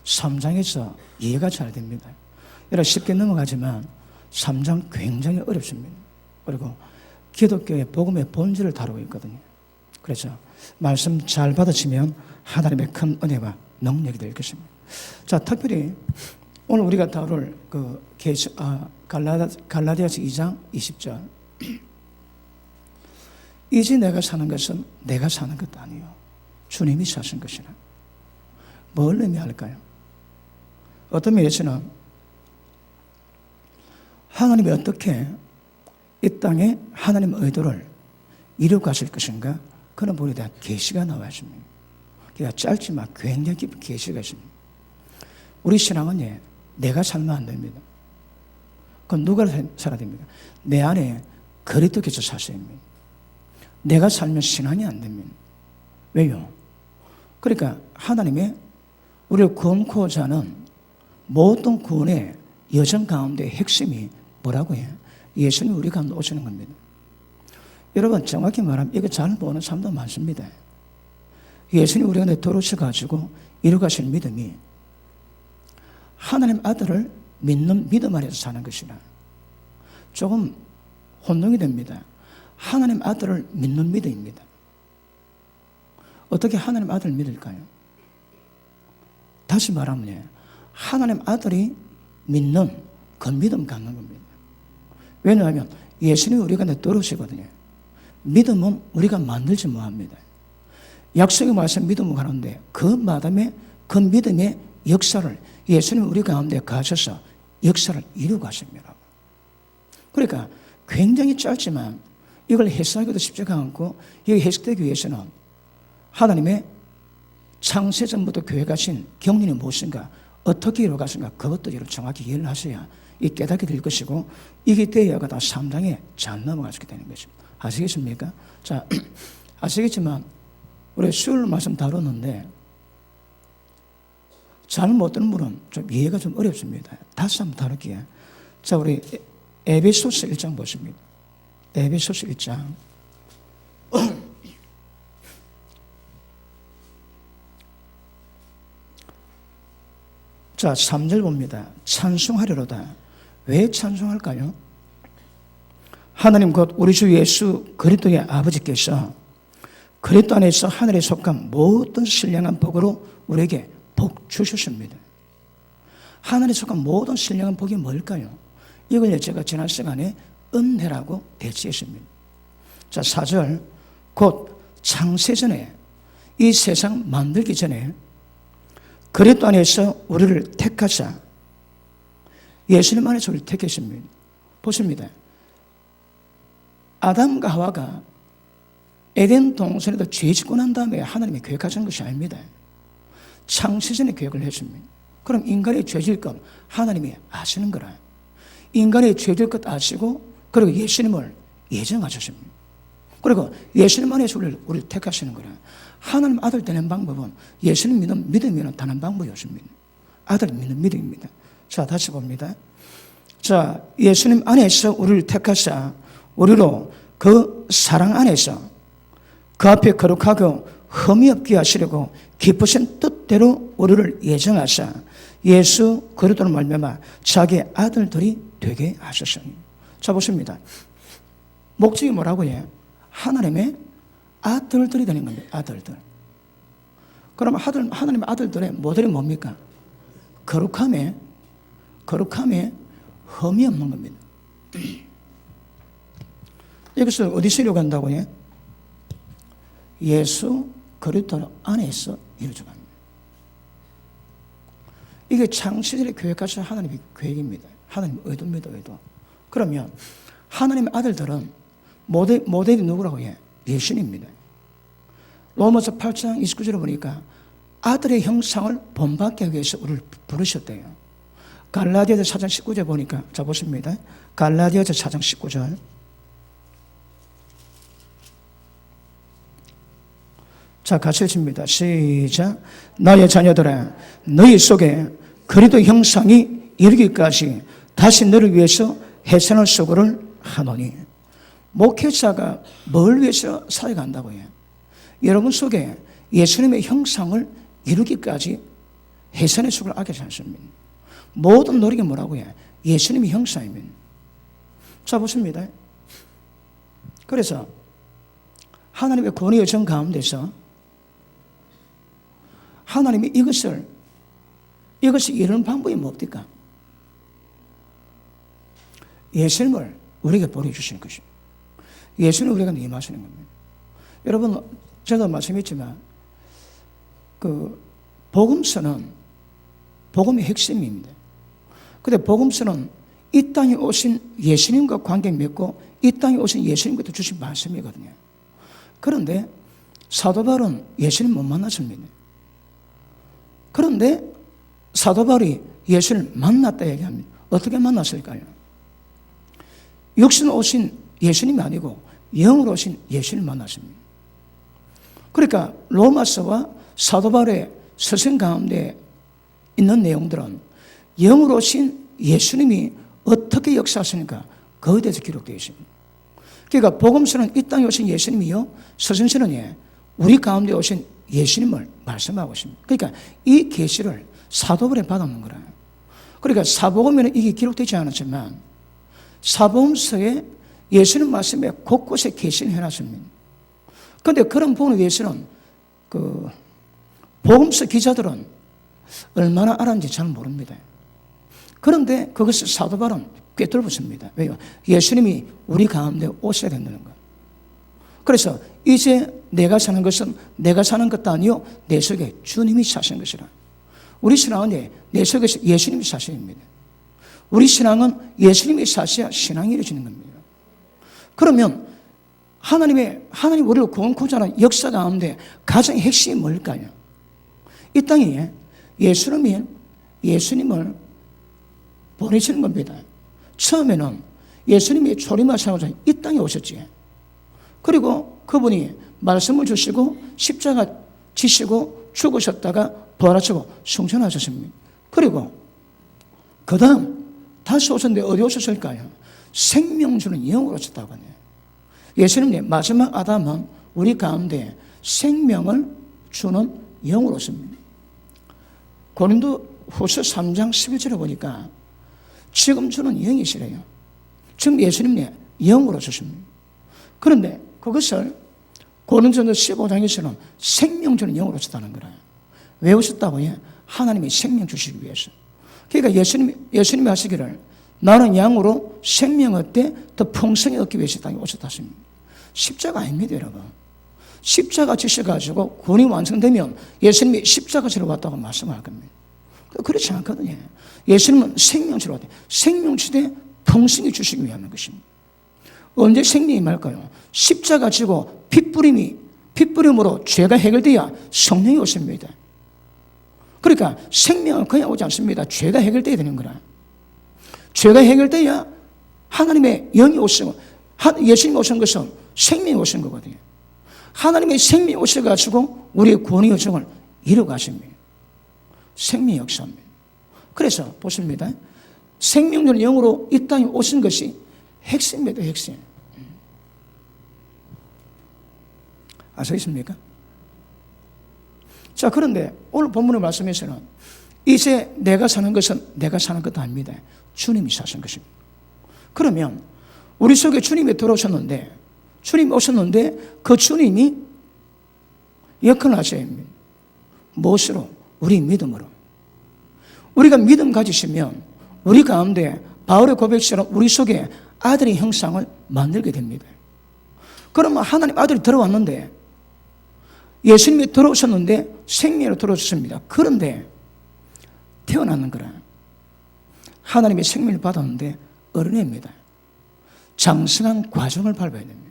3장에서 이해가 잘 됩니다. 여러분 쉽게 넘어가지만 3장 굉장히 어렵습니다. 그리고 기독교의 복음의 본질을 다루고 있거든요. 그래서 말씀 잘 받으시면 하나님의 큰 은혜와 능력이 될 것입니다. 자, 특별히 오늘 우리가 다룰 갈라디아서 2장 20절. 이제 내가 사는 것은 내가 사는 것도 아니요 주님이 사신 것이라. 뭘 의미할까요? 어떤 면에서는 하나님이 어떻게 이 땅에 하나님의 의도를 이루어 가실 것인가, 그런 부분에 대한 계시가 나와 있습니다. 그러니까 짧지만 굉장히 깊은 계시가 있습니다. 우리 신앙은 내가 살면 안 됩니다. 그건 누가 살아야 됩니까? 내 안에 그리스도께서 사셔야 됩니다. 내가 살면 신앙이 안 됩니다. 왜요? 그러니까 하나님의 우리를 구원코자 하는 모든 구원의 여정 가운데 핵심이 뭐라고 해요? 예수님이 우리 가운데 오시는 겁니다. 여러분 정확히 말하면 이거 잘 보는 사람도 많습니다. 예수님이 우리 가운데 들어오셔가지고 이루가신 믿음이 하나님 아들을 믿는 믿음 안에서 사는 것이라. 조금 혼동이 됩니다. 하나님 아들을 믿는 믿음입니다. 어떻게 하나님 아들을 믿을까요? 다시 말하면 하나님 아들이 믿는 그 믿음 갖는 겁니다. 왜냐하면 예수님이 우리 가운데 들어오시거든요. 믿음은 우리가 만들지 못합니다. 약속의 말씀 믿음을 가는데 그 마담에 그 믿음의 역사를 예수님이 우리 가운데 가셔서 역사를 이루고 가십니다. 그러니까 굉장히 짧지만 이걸 해석하기도 쉽지가 않고, 이게 해석되기 위해서는 하나님의 창세전부터 교회 가신 경륜이 무엇인가, 어떻게 이루어갔는가, 그것도 여러분 정확히 이해를 하셔야 이 깨닫게 될 것이고, 이게 되어야가 다 3장에 잘 넘어가게 되는 것입니다. 아시겠습니까? 자, 아시겠지만 우리 수요일 말씀 다뤘는데 잘 못 듣는 분은 좀 이해가 좀 어렵습니다. 다시 한번 다룰게요. 자, 우리 에베소서 1장 보십니다. 에베소서 1장. 자, 3절 봅니다. 찬송하리로다. 왜 찬송할까요? 하나님 곧 우리 주 예수 그리스도의 아버지께서 그리스도 안에서 하늘에 속한 모든 신령한 복으로 우리에게 복 주셨습니다. 하늘에 속한 모든 신령한 복이 뭘까요? 이걸 제가 지난 시간에 은혜라고 대체했습니다. 자, 4절. 곧 창세전에, 이 세상 만들기 전에 그리스도 안에서 우리를 택하사 예수님 안에서 우리를 택했습니다. 보십니다. 아담과 하와가 에덴 동산에도 죄 짓고 난 다음에 하나님이 계획하신 것이 아닙니다. 창세전에 계획을 했습니다. 그럼 인간의 죄질 것 하나님이 아시는 거라. 인간의 죄질 것 아시고, 그리고 예수님을 예정하셨습니다. 그리고 예수님 안에서 우리를 택하시는 거라. 하나님 아들 되는 방법은 예수님 믿는 믿음이라는 단 한 방법이 없습니다. 아들 믿는 믿음입니다. 자, 다시 봅니다. 자, 예수님 안에서 우리를 택하사 우리로 그 사랑 안에서 그 앞에 거룩하고 흠이 없게 하시려고 기쁘신 뜻대로 우리를 예정하사 예수 그리스도로 말미암아 자기 아들들이 되게 하셨으니. 자, 보십니다. 목적이 뭐라고 해요? 하나님의 아들들이 되는 겁니다. 아들들. 그럼 하나님의 아들들의 모델이 뭡니까? 거룩함에 흠이 없는 겁니다. 여기서 어디 쓰려고 한다고 해요? 예수 그리스도 안에서 이루어져 갑니다. 이게 창세전에 계획하신 하나님의 계획입니다. 하나님의 의도입니다. 의도. 그러면 하나님의 아들들은 모델이 누구라고 해요? 예수님입니다. 로마서 8장 29절에 보니까 아들의 형상을 본받게 하기 위해서 우리를 부르셨대요. 갈라디아서 4장 19절 보니까, 자 보십니다. 갈라디아서 4장 19절. 자, 같이 읽습니다. 시작. 나의 자녀들아, 너희 속에 그리스도 형상이 이르기까지 다시 너를 위해서 해산할 수고를 하노니. 목회자가 뭘 위해서 사역한다고 해요? 여러분 속에 예수님의 형상을 이루기까지 해산의 수를 아끼지 않습니다. 모든 노력이 뭐라고요? 예수님의 형상입니다. 자, 보십니다. 그래서 하나님의 구원의 여정 가운데서 하나님이 이것을 이루는 방법이 뭡니까? 예수님을 우리에게 보내주시는 것입니다. 예수는 우리가 임하시는 겁니다. 여러분, 제가 말씀했지만 복음서는 복음의 핵심입니다. 근데 복음서는 이 땅에 오신 예수님과 관계 맺고 이 땅에 오신 예수님께서 주신 말씀이거든요. 그런데 사도 바울은 예수님 못 만났습니다. 그런데 사도 바울이 예수를 만났다 얘기합니다. 어떻게 만났을까요? 육신 오신 예수님이 아니고 영으로 오신 예수님을 만났습니다. 그러니까 로마서와 사도 바울의 서신 가운데 있는 내용들은 영으로 오신 예수님이 어떻게 역사하시는가 그에 대해서 기록되어 있습니다. 그러니까 복음서는 이 땅에 오신 예수님이요, 서신서는 우리 가운데 오신 예수님을 말씀하고 있습니다. 그러니까 이 계시를 사도벌에 받았는 거라. 그러니까 사복음에는 이게 기록되지 않았지만 사복음서에 예수님 말씀에 곳곳에 계시를 해놨습니다. 그런데 그런 부분에 대해서는 복음서 기자들은 얼마나 알았는지 잘 모릅니다. 그런데 그것을 사도 바울은 꿰뚫었습니다. 왜요? 예수님이 우리 가운데 오셔야 된다는 것. 그래서 이제 내가 사는 것은 내가 사는 것도 아니요 내 속에 주님이 사시는 것이라. 우리 신앙은 내 속에서 예수님이 사십니다. 우리 신앙은 예수님이 사셔야 신앙이 이루어지는 겁니다. 그러면 하나님 우리를 구원코자 하는 역사 가운데 가장 핵심이 뭘까요? 이 땅에 예수님을 보내시는 겁니다. 처음에는 예수님이 초림하시고자 이 땅에 오셨지. 그리고 그분이 말씀을 주시고 십자가 지시고 죽으셨다가 부활하시고 승천하셨습니다. 그리고 그 다음 다시 오셨는데 어디 오셨을까요? 생명 주는 영으로 오셨다고 하네요. 예수님의 마지막 아담은 우리 가운데 생명을 주는 영으로 오십니다. 고린도 후서 3장 11절에 보니까 지금 주는 영이시래요. 지금 예수님의 영으로 주십니다. 그런데 그것을 고린도전서 15장에서는 생명 주는 영으로 오셨다는 거예요. 왜 오셨다고요? 하나님이 생명 주시기 위해서. 그러니까 예수님이 하시기를 나는 양으로 생명을 때 더 풍성히 얻기 위해서 땅에 오셨다 하십니다. 십자가 아닙니다, 여러분. 십자가 지셔가지고 구원이 완성되면 예수님이 십자가 지러 왔다고 말씀할 겁니다. 그렇지 않거든요. 예수님은 생명주로 왔대요. 생명주되 풍성히 주시기 위한 것입니다. 언제 생명이 말까요? 십자가 지고 핏부림으로 죄가 해결돼야 성령이 오십니다. 그러니까 생명은 그냥 오지 않습니다. 죄가 해결돼야 되는 거라. 죄가 해결돼야 하나님의 영이 오시고 예수님이 오신 것은 생명이 오신 거거든요. 하나님의 생명이 오셔가지고 우리의 구원의 여정을 이루어가십니다. 생명의 역사입니다. 그래서 보십니다. 생명을 영으로 이 땅에 오신 것이 핵심입니다. 핵심. 아시겠습니까? 자, 그런데 오늘 본문의 말씀에서는 이제 내가 사는 것은 내가 사는 것도 아닙니다. 주님이 사신 것입니다. 그러면 우리 속에 주님이 들어오셨는데 주님이 오셨는데 그 주님이 역할을 하셔야 합니다. 무엇으로? 우리 믿음으로. 우리가 믿음 가지시면 우리 가운데 바울의 고백처럼 우리 속에 아들의 형상을 만들게 됩니다. 그러면 하나님 아들이 들어왔는데 예수님이 들어오셨는데 생명으로 들어오셨습니다. 그런데 태어나는 거라. 하나님의 생명을 받았는데 어린애입니다. 장성한 과정을 밟아야 됩니다.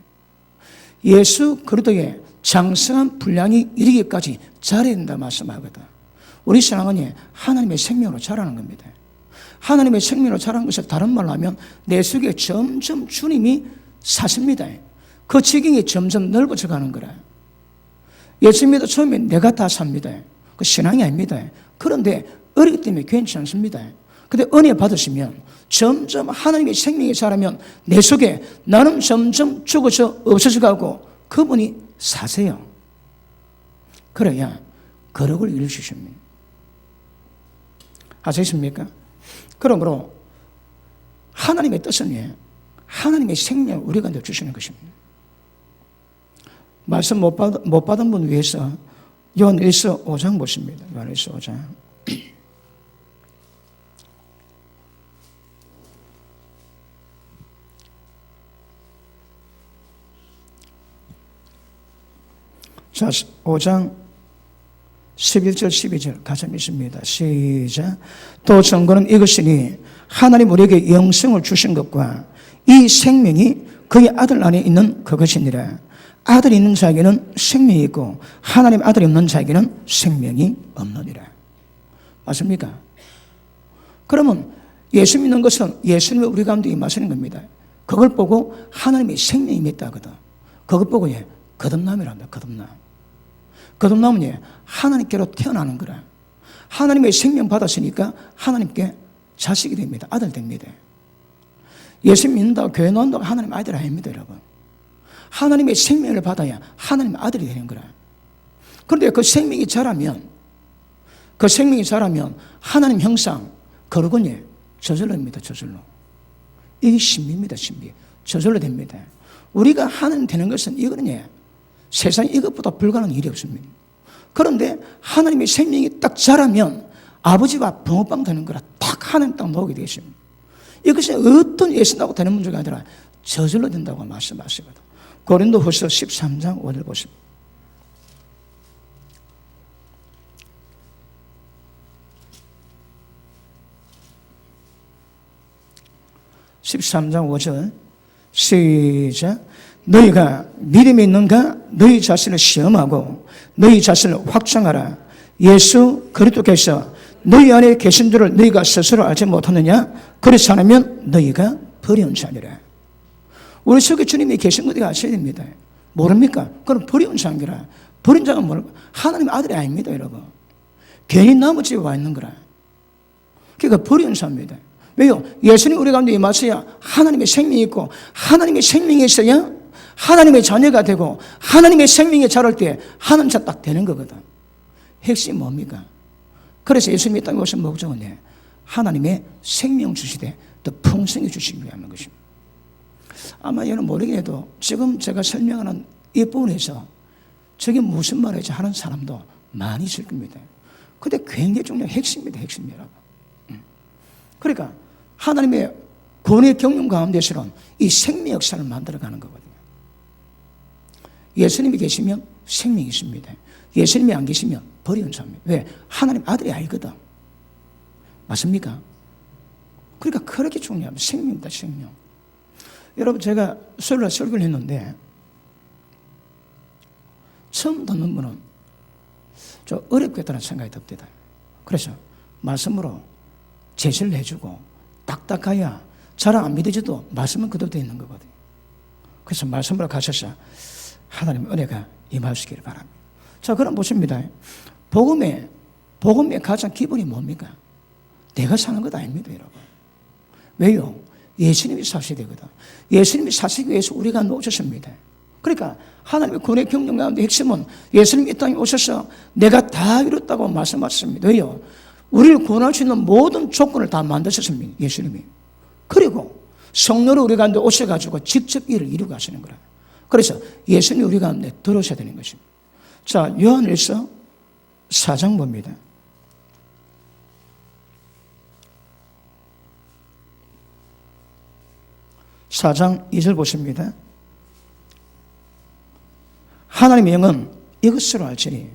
예수 그리스도의 장성한 분량이 이르기까지 자라야 된다 말씀하거든. 우리 신앙은 하나님의 생명으로 자라는 겁니다. 하나님의 생명으로 자라는 것을 다른 말로 하면 내 속에 점점 주님이 사십니다. 그 지경이 점점 넓어져 가는 거라. 예수님도 처음에 내가 다 삽니다. 그 신앙이 아닙니다. 그런데 어리기 때문에 괜찮습니다. 근데 은혜 받으시면 점점 하나님의 생명이 자라면 내 속에 나는 점점 죽어서 없어져 가고 그분이 사세요. 그래야 거룩을 이루시십니다. 아시겠습니까? 그러므로 하나님의 뜻은 하나님의 생명을 우리 가운데 주시는 것입니다. 말씀 못 받은 분 위해서 요한일서 5장 보십니다. 요한일서 5장. 자, 5장 11절 12절 같이 읽습니다. 시작. 또 증거는 이것이니 하나님 우리에게 영생을 주신 것과 이 생명이 그의 아들 안에 있는 그것이니라. 아들이 있는 자에게는 생명이 있고 하나님 아들이 없는 자에게는 생명이 없느니라. 맞습니까? 그러면 예수 믿는 것은 예수님이 우리 가운데 임하시는 겁니다. 그걸 보고 하나님의 생명이 있다거든. 그것 보고 거듭남이란다. 거듭남. 거듭남은 하나님께로 태어나는 거라. 하나님의 생명 받았으니까 하나님께 자식이 됩니다. 아들 됩니다. 예수 믿는다고 교회 나온다고 하나님 아들 아닙니다, 여러분. 하나님의 생명을 받아야 하나님 아들이 되는 거라. 그런데 그 생명이 자라면 하나님 형상 거룩은 저절로입니다. 저절로. 이게 신비입니다. 신비. 저절로 됩니다. 우리가 하나님 되는 것은 이거는 세상에 이것보다 불가능한 일이 없습니다. 그런데 하나님의 생명이 딱 자라면 아버지와 붕어빵 되는 거라 딱 하나님 딱 나오게 되겠습니다. 이것이 어떤 예신다고 되는 문제가 아니라 저절로 된다고 말씀하시거든. 고린도후서 13장 5절 보십니다. (13장 5절) 시작. 너희가 믿음이 있는가 너희 자신을 시험하고 너희 자신을 확정하라. 예수 그리스도께서 너희 안에 계신 줄을 너희가 스스로 알지 못하느냐? 그렇지 않으면 너희가 버려온 자니라. 우리 속에 주님이 계신 거 우리가 아셔야 됩니다. 모릅니까? 그럼 버려온 자니라. 버린 자가 뭐라고? 하나님의 아들이 아닙니다, 여러분. 괜히 나머지에 와 있는 거라. 그러니까 버려온 자입니다. 왜요? 예수님 우리 가운데 임하셔야 하나님의 생명이 있고 하나님의 생명이 있어야 하나님의 자녀가 되고 하나님의 생명이 자랄 때 하나님 자 딱 되는 거거든. 핵심이 뭡니까? 그래서 예수님이 땅에 오신 목적은 하나님의 생명 주시되 더 풍성히 주시기 위한 것입니다. 아마 여러분 모르긴 해도 지금 제가 설명하는 이 부분에서 저게 무슨 말이지 하는 사람도 많이 있을 겁니다. 근데 굉장히 중요한 핵심입니다. 핵심이라고. 그러니까 하나님의 구원의 경륜 가운데서는 이 생명 역사를 만들어가는 거거든요. 예수님이 계시면 생명이 있습니다. 예수님이 안 계시면 버리는 사람입니다. 왜? 하나님 아들이 아니거든. 맞습니까? 그러니까 그렇게 중요합니다. 생명입니다. 생명. 여러분 제가 설날 설교를 했는데 처음 듣는 분은 좀 어렵겠다는 생각이 듭니다. 그래서 말씀으로 제시를 해주고 딱딱해야 잘 안 믿어져도 말씀은 그대로 되어 있는 거거든요. 그래서 말씀으로 가셔서 하나님의 은혜가 임하시기를 바랍니다. 자, 그럼 보십니다. 복음의 가장 기본이 뭡니까? 내가 사는 것 아닙니다, 여러분. 왜요? 예수님이 사셔야 되거든. 예수님이 사시기 위해서 우리가 놓으셨습니다. 그러니까 하나님의 구원의 경륜 가운데 핵심은 예수님이 이 땅에 오셔서 내가 다 이뤘다고 말씀하셨습니다. 왜요? 우리를 구원할 수 있는 모든 조건을 다 만드셨습니다. 예수님이. 그리고 성령으로 우리 가운데 오셔가지고 직접 일을 이루고 하시는 거라. 그래서 예수님이 우리 가운데 들어오셔야 되는 것입니다. 자, 요한일서 4장 봅니다. (4장 2절) 보십니다. 하나님의 영은 이것으로 알지니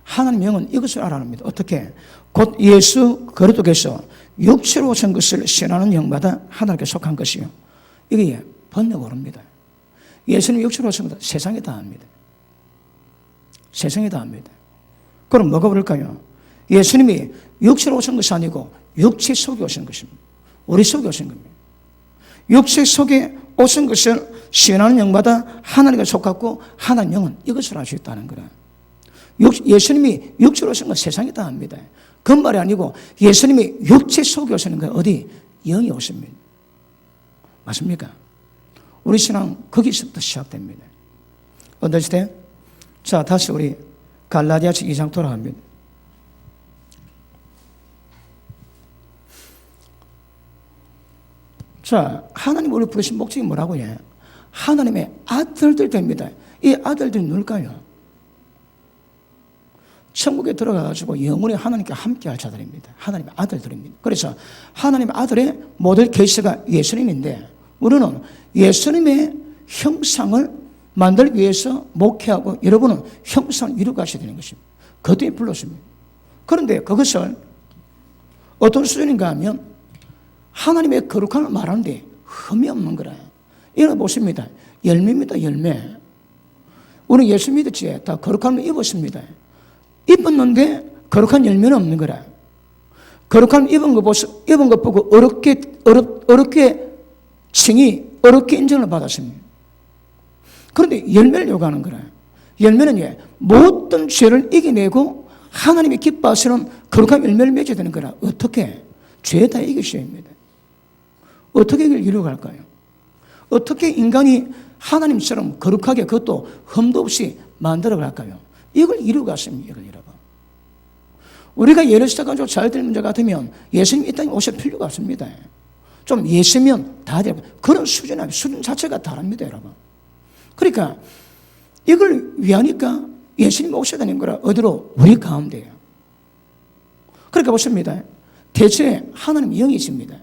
하나님의 영은 이것을 알아냅니다. 어떻게? 곧 예수 그리스도께서 육체로 오신 것을 신하는 영마다 하나님께 속한 것이요. 이게 번역 어렵니다. 예수님 육체로 오신 것은 세상에 다 합니다. 세상에 다 합니다. 그럼 뭐가 그럴까요? 예수님이 육체로 오신 것이 아니고 육체 속에 오신 것입니다. 우리 속에 오신 겁니다. 육체 속에 오신 것을 시인하는 영마다 하나님께 속았고 하나님 영은 이것을 알 수 있다는 거라. 예수님이 육체로 오신 건 세상에 다 합니다. 그 말이 아니고 예수님이 육체 속에 오시는 건 어디? 영이 오십니다. 맞습니까? 우리 신앙 거기서부터 시작됩니다. 어떠시대? 자, 다시 우리 갈라디아서 2장 돌아갑니다. 자, 하나님 우리 부르신 목적이 뭐라고 해? 하나님의 아들들 됩니다. 이 아들들이 누굴까요? 천국에 들어가가지고 영원히 하나님께 함께할 자들입니다. 하나님의 아들들입니다. 그래서 하나님의 아들의 모델 케이스가 예수님인데 우리는 예수님의 형상을 만들기 위해서 목회하고 여러분은 형상을 이루어가셔야 되는 것입니다. 그것이 불렀습니다. 그런데 그것을 어떤 수준인가 하면 하나님의 거룩함을 말하는데 흠이 없는 거라. 이거 보십니다. 열매입니다. 열매. 우리 예수 믿었지. 다 거룩함을 입었습니다. 입었는데 거룩한 열매는 없는 거라. 거룩함 입은 것 보고 어렵게 칭의, 어렵게 인정을 받았습니다. 그런데 열매를 요구하는 거라. 열매는 모든 죄를 이겨내고 하나님이 기뻐하시는 거룩한 열매를 맺어야 되는 거라. 어떻게? 죄 다 이기셔야 합니다. 어떻게 이걸 이루어갈까요? 어떻게 인간이 하나님처럼 거룩하게 그것도 흠도 없이 만들어갈까요? 이걸 이루어갔습니다. 이걸 여러분. 우리가 예를 시작하고 잘 될 문제 같으면 예수님이 이 땅에 오실 필요가 없습니다. 좀 예수면 다 되고 그런 수준 자체가 다릅니다, 여러분. 그러니까 이걸 위하니까 예수님이 오셔야 되는 거라. 어디로? 우리 가운데요. 그러니까 보십니다. 대체 하나님 영이십니다.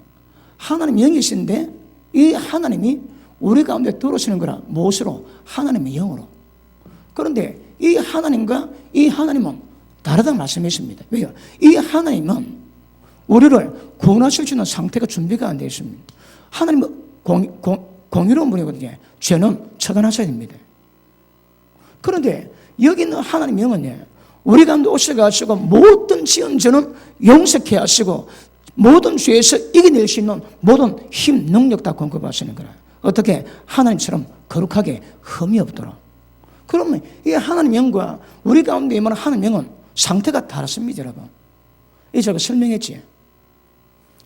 하나님 영이신데 이 하나님이 우리 가운데 들어오시는 거라. 무엇으로? 하나님의 영으로. 그런데 이 하나님과 이 하나님은 다르다는 말씀이십니다. 왜요? 이 하나님은 우리를 구원하실 수 있는 상태가 준비가 안 되어 있습니다. 하나님은 공의로운 분이거든요. 죄는 처단하셔야 됩니다. 그런데 여기 있는 하나님 영은 우리 가운데 오셔가지고 모든 지은 죄는 용서케 하시고 모든 죄에서 이겨낼 수 있는 모든 힘, 능력 다 공급하시는 거라. 어떻게? 하나님처럼 거룩하게 흠이 없도록. 그러면 이 하나님 영과 우리 가운데 임하는 하나님 영은 상태가 다릅니다, 여러분. 이 제가 설명했지.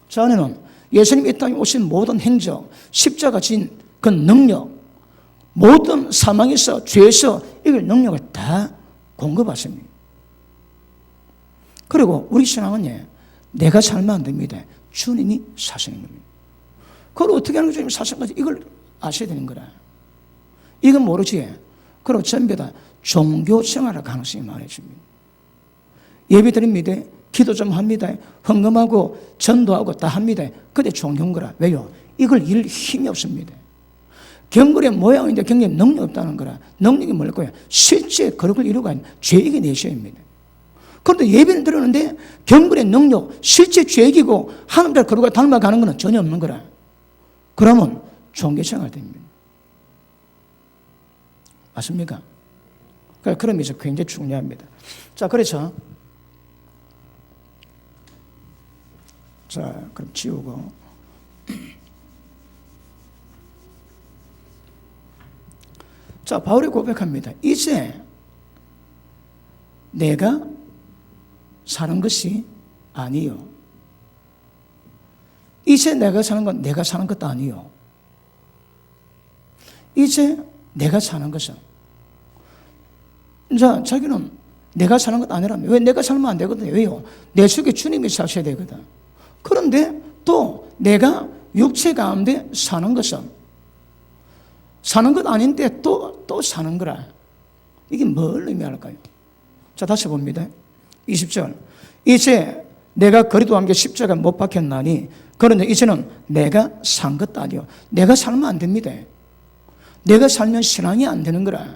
저 안에는 예수님이 이 땅에 오신 모든 행적, 십자가 진 그 능력, 모든 사망에서 죄에서 이걸 능력을 다 공급하십니다. 그리고 우리 신앙은 내가 살면 안 됩니다. 주님이 사시는 겁니다. 그걸 어떻게 하는 주님이 사시는 건지 이걸 아셔야 되는 거라. 이건 모르지. 그리고 전부 다 종교 생활을 가능성이 많아집니다. 예배 드립니다. 기도 좀 합니다. 헌금하고 전도하고 다 합니다. 그게 종교인 거라. 왜요? 이걸 이룰 힘이 없습니다. 경건의 모양인데 경건의 능력이 없다는 거라. 능력이 뭘 거야? 실제 거룩을 이루고 있는 죄 이겨내셔야 합니다. 그런데 예배는 드리는데 경건의 능력, 실제 죄 이기고 하나님들 거룩을 닮아가는 것은 전혀 없는 거라. 그러면 종교생활 됩니다. 맞습니까? 그런 면에서 굉장히 중요합니다. 자, 그래서 자, 그럼 지우고 자, 바울이 고백합니다. 이제 내가 사는 것이 아니요. 이제 내가 사는 건 내가 사는 것도 아니요. 이제 내가 사는 것은 자, 자기는 내가 사는 것 아니라며. 왜? 내가 살면 안 되거든요. 왜요? 내 속에 주님이 사셔야 되거든. 그런데 또 내가 육체 가운데 사는 것은 사는 것 아닌데 또 사는 거라. 이게 뭘 의미할까요? 자, 다시 봅니다. 20절. 이제 내가 그리스도와 함께 십자가 못 박혔나니 그런데 이제는 내가 산 것도 아니요. 내가 살면 안 됩니다. 내가 살면 신앙이 안 되는 거라.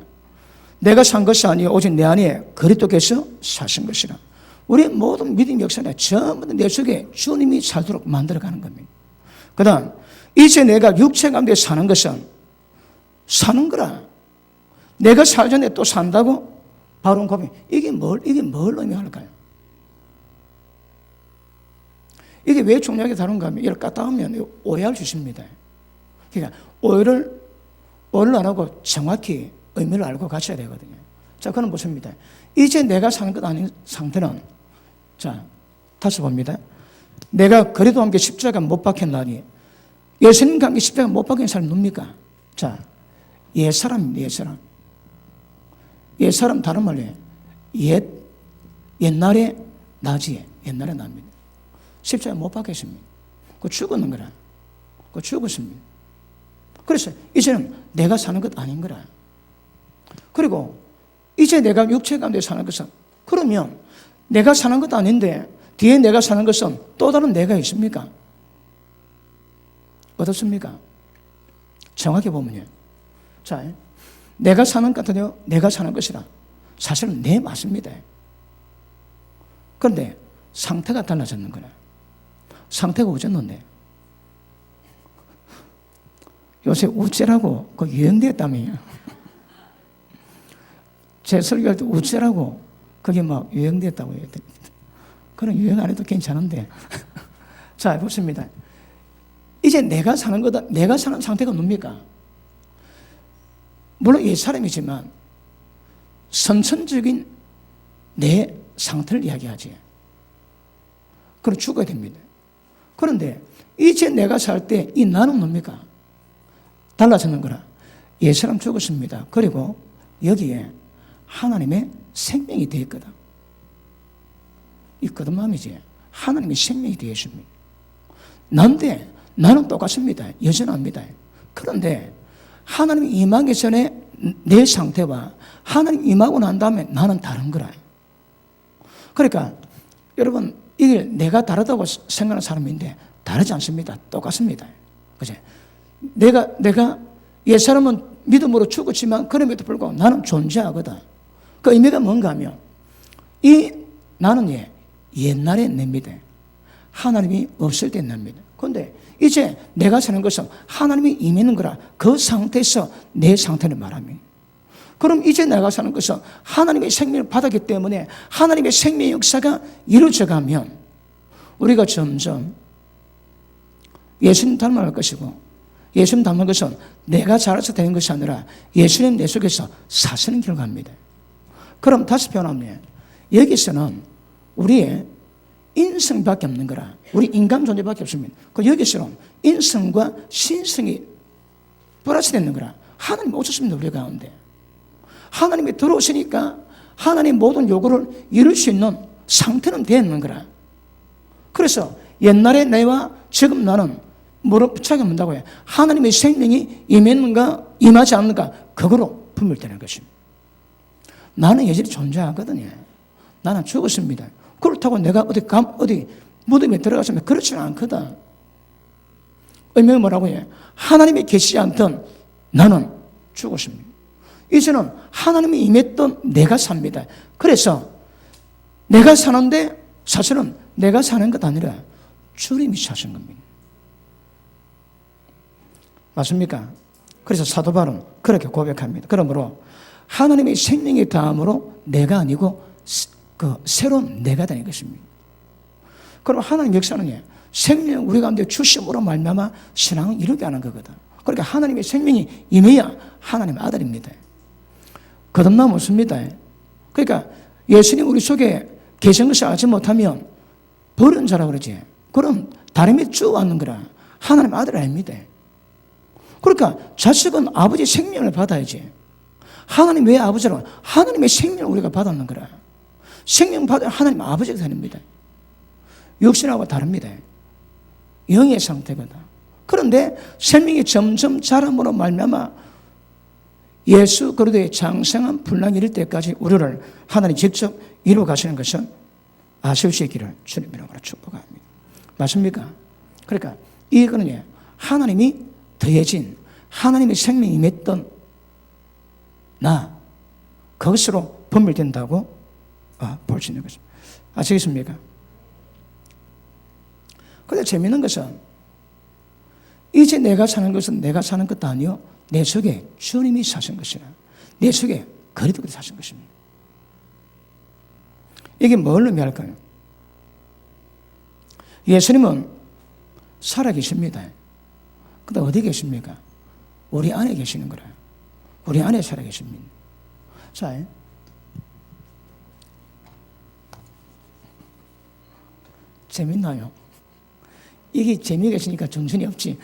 내가 산 것이 아니요. 오직 내 안에 그리스도께서 사신 것이라. 우리 모든 믿음 역사는 전부 내 속에 주님이 살도록 만들어가는 겁니다. 그 다음 이제 내가 육체 가운데 사는 것은 사는 거라. 내가 살기 전에 또 산다고? 바로 고백. 이게 뭘 의미할까요? 이게 왜 중요하게 다룬가 하면 이걸 까딱하면 오해할 수 있습니다. 그러니까 오해를 안 하고 정확히 의미를 알고 가셔야 되거든요. 자, 그건 보십니다. 이제 내가 사는 것 아닌 상태는 자, 다시 봅니다. 내가 그리스도와 함께 십자가 못 박혔나니 예수님과 함께 십자가 못 박힌 사람이 누굽니까? 자, 옛사람입니다. 옛사람. 옛사람 다른 말이에요. 옛날에 나지. 옛날에 납니다. 십자가 못 박혔습니다. 그 죽었는 거라. 죽었습니다. 그래서 이제는 내가 사는 것 아닌 거라. 그리고 이제 내가 육체 가운데 사는 것은, 그러면 내가 사는 것도 아닌데 뒤에 내가 사는 것은 또 다른 내가 있습니까? 어떻습니까? 정확히 보면요. 자, 내가 사는 것 같아요. 내가 사는 것이라. 사실은 내 맞습니다. 그런데 상태가 달라졌는 거라. 상태가 어졌는데. 요새 우째라고 그 유행됐다며요. 제 설교할 때 우째라고 그게 막 유행됐다고 해요. 그런 유행 안 해도 괜찮은데. 자, 보십니다. 이제 내가 사는 거다. 내가 사는 상태가 뭡니까? 물론 이 사람이지만 선천적인 내 상태를 이야기하지. 그럼 죽어야 됩니다. 그런데 이제 내가 살 때 이 나는 뭡니까? 달라지는 거라. 옛사람 죽었습니다. 그리고 여기에 하나님의 생명이 되어 있거든. 이 거듭남이지. 하나님의 생명이 되어 있습니다. 난데 나는 똑같습니다. 여전합니다. 그런데 하나님이 임하기 전에 내 상태와 하나님 임하고 난 다음에 나는 다른 거라. 그러니까 여러분, 이게 내가 다르다고 생각하는 사람인데 다르지 않습니다. 똑같습니다. 그죠? 내가 옛사람은 믿음으로 죽었지만 그럼에도 불구하고 나는 존재하거든. 그 의미가 뭔가 하면 이 나는 옛날에 냅니다. 하나님이 없을 때 냅니다. 그런데 이제 내가 사는 것은 하나님이 임하는 거라. 그 상태에서 내 상태를 말합니다. 그럼 이제 내가 사는 것은 하나님의 생명을 받았기 때문에 하나님의 생명의 역사가 이루어져 가면 우리가 점점 예수님 닮아갈 것이고, 예수님 닮은 것은 내가 잘해서 되는 것이 아니라 예수님 내 속에서 사시는 결과입니다. 그럼 다시 표현하면 여기서는 우리의 인성밖에 없는 거라. 우리 인간 존재밖에 없습니다. 그 여기서는 인성과 신성이 플러스 되는 거라. 하나님 오셨습니다. 우리 가운데. 하나님이 들어오시니까 하나님 모든 요구를 이룰 수 있는 상태는 되었는 거라. 그래서 옛날의 내와 지금 나는 무릎 차이가 뭔다고 해요. 하나님의 생명이 임했는가 임하지 않는가 그거로 분별되는 것입니다. 나는 여전히 존재하거든요. 나는 죽었습니다. 그렇다고 내가 어디 무덤에 들어갔으면 그렇지는 않거든. 의미가 뭐라고 해요? 하나님이 계시지 않던 나는 죽었습니다. 이제는 하나님이 임했던 내가 삽니다. 그래서 내가 사는데 사실은 내가 사는 것 아니라 주님이 사신 겁니다. 맞습니까? 그래서 사도 바울은 그렇게 고백합니다. 그러므로 하나님의 생명의 다음으로 내가 아니고 그 새로운 내가 되는 것입니다. 그럼 하나님 역사는 생명 우리 가운데 주심으로 말미암아 신앙을 이루게 하는 거거든. 그러니까 하나님의 생명이 임해야 하나님의 아들입니다. 거듭나면 없습니다. 그러니까 예수님 우리 속에 계신 것을 알지 못하면 버린 자라고 그러지. 그럼 다름에 쭉 왔는 거라. 하나님의 아들 아닙니다. 그러니까 자식은 아버지의 생명을 받아야지. 하나님 왜 아버지라고? 하나님의 생명을 우리가 받았는 거라. 생명 받아 하나님 아버지가 됩니다. 육신하고 다릅니다. 영의 상태거든. 그런데 생명이 점점 자람으로 말미암아 예수 그리스도의 장성한 분량이 이를 때까지 우리를 하나님 직접 이루어 가시는 것은 아실 수 있기를 주님 이름으로 축복합니다. 맞습니까? 그러니까 이거는 하나님이 더해진 하나님의 생명이 임했던 나 그것으로 분별된다고 볼 수 있는 것입니다. 아시겠습니까? 그런데 재미있는 것은 이제 내가 사는 것은 내가 사는 것도 아니요 내 속에 주님이 사신 것이라. 내 속에 그리스도가 사신 것입니다. 이게 뭘 의미할까요? 예수님은 살아계십니다. 근데 어디 계십니까? 우리 안에 계시는 거라. 우리 안에 살아계십니다. 자, 재밌나요? 이게 재미가 있으니까 정신이 없지.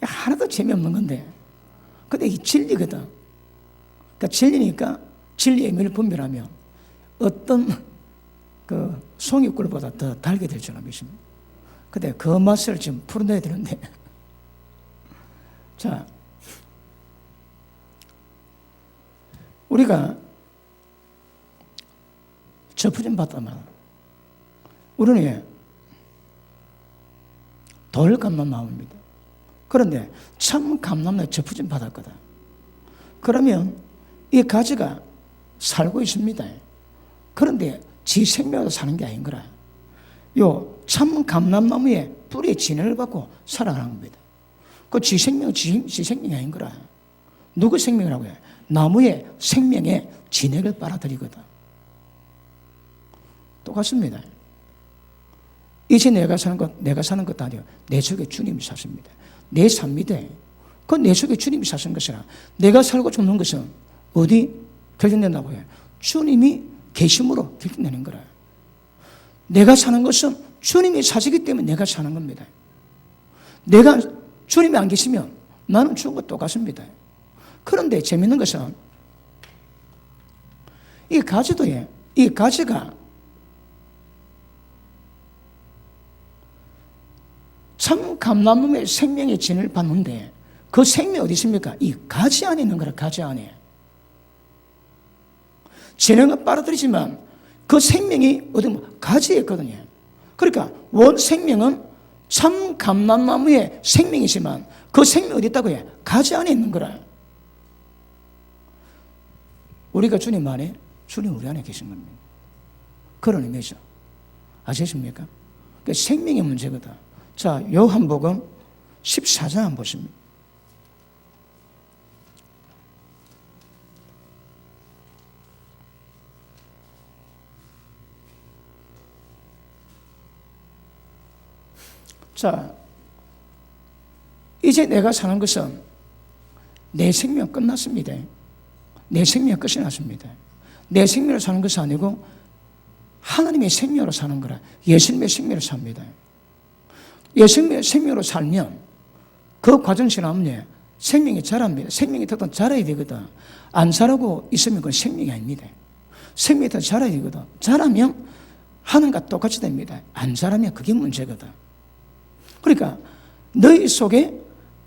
하나도 재미없는 건데. 근데 이게 진리거든. 그러니까 진리니까 진리의 의미를 분별하면 어떤 그 송이꿀보다 더 달게 될 줄은 믿습니다. 근데 그 맛을 지금 풀어내야 되는데. 자, 우리가 저푸짐 받다만 우리는 덜 감난 마음입니다. 그런데 참 감남에 저푸짐 받았거든. 그러면 이 가지가 살고 있습니다. 그런데 지 생명으로 사는 게 아닌 거라. 요 참 감람나무의 뿌리에 진해를 받고 살아가는 겁니다. 그 지 생명, 지 생명이 아닌 거라. 누구 생명이라고 해? 나무의 생명에 진액을 빨아들이거든. 똑같습니다. 이제 내가 사는 것도 아니요. 내 속에 주님이 사십니다. 내 삽니다. 그 내 속에 주님이 사신 것이라. 내가 살고 죽는 것은 어디 결정된다고 해요? 주님이 계심으로 결정되는 거라. 내가 사는 것은 주님이 사시기 때문에 내가 사는 겁니다. 내가 주님이 안 계시면 나는 죽은 것 똑같습니다. 그런데 재밌는 것은 이 가지도에 이 가지가 참 감람나무의 생명의 진을 받는데 그 생명이 어디 있습니까? 이 가지 안에 있는 거라. 가지 안에. 진액은 빨아들이지만 그 생명이 어디 가지에 있거든요. 그러니까 원 생명은 참 감람나무의 생명이지만 그 생명이 어디 있다고 해? 가지 안에 있는 거라. 우리가 주님 안에, 주님 우리 안에 계신 겁니다. 그런 의미죠. 아시십니까? 그 생명의 문제거든. 자, 요한복음 14장 한번 보십니다. 자, 이제 내가 사는 것은 내 생명 끝났습니다. 내 생명 끝이 났습니다. 내 생명으로 사는 것이 아니고 하나님의 생명으로 사는 거라. 예수님의 생명으로 삽니다. 예수님의 생명으로 살면 그 과정 지나면 생명이 자랍니다. 생명이 더 자라야 되거든. 안 자라고 있으면 그건 생명이 아닙니다. 생명이 더 자라야 되거든. 자라면 하나님과 똑같이 됩니다. 안 자라면 그게 문제거든. 그러니까 너희 속에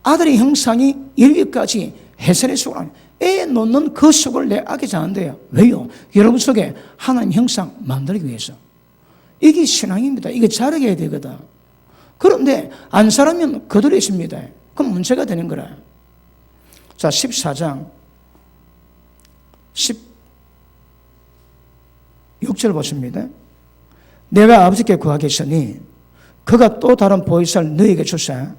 아들의 형상이 이르기까지 해설의 속을 애 놓는 그 속을 내 악이 자는데요. 왜요? 여러분 속에 하나님 형상 만들기 위해서. 이게 신앙입니다. 이게 자라게 해야 되거든. 그런데 안 자라면 그대로 있습니다. 그럼 문제가 되는 거라. 자, 14장 16절 보십니다. 내가 아버지께 구하겠으니 그가 또 다른 보혜사를 너희에게 주사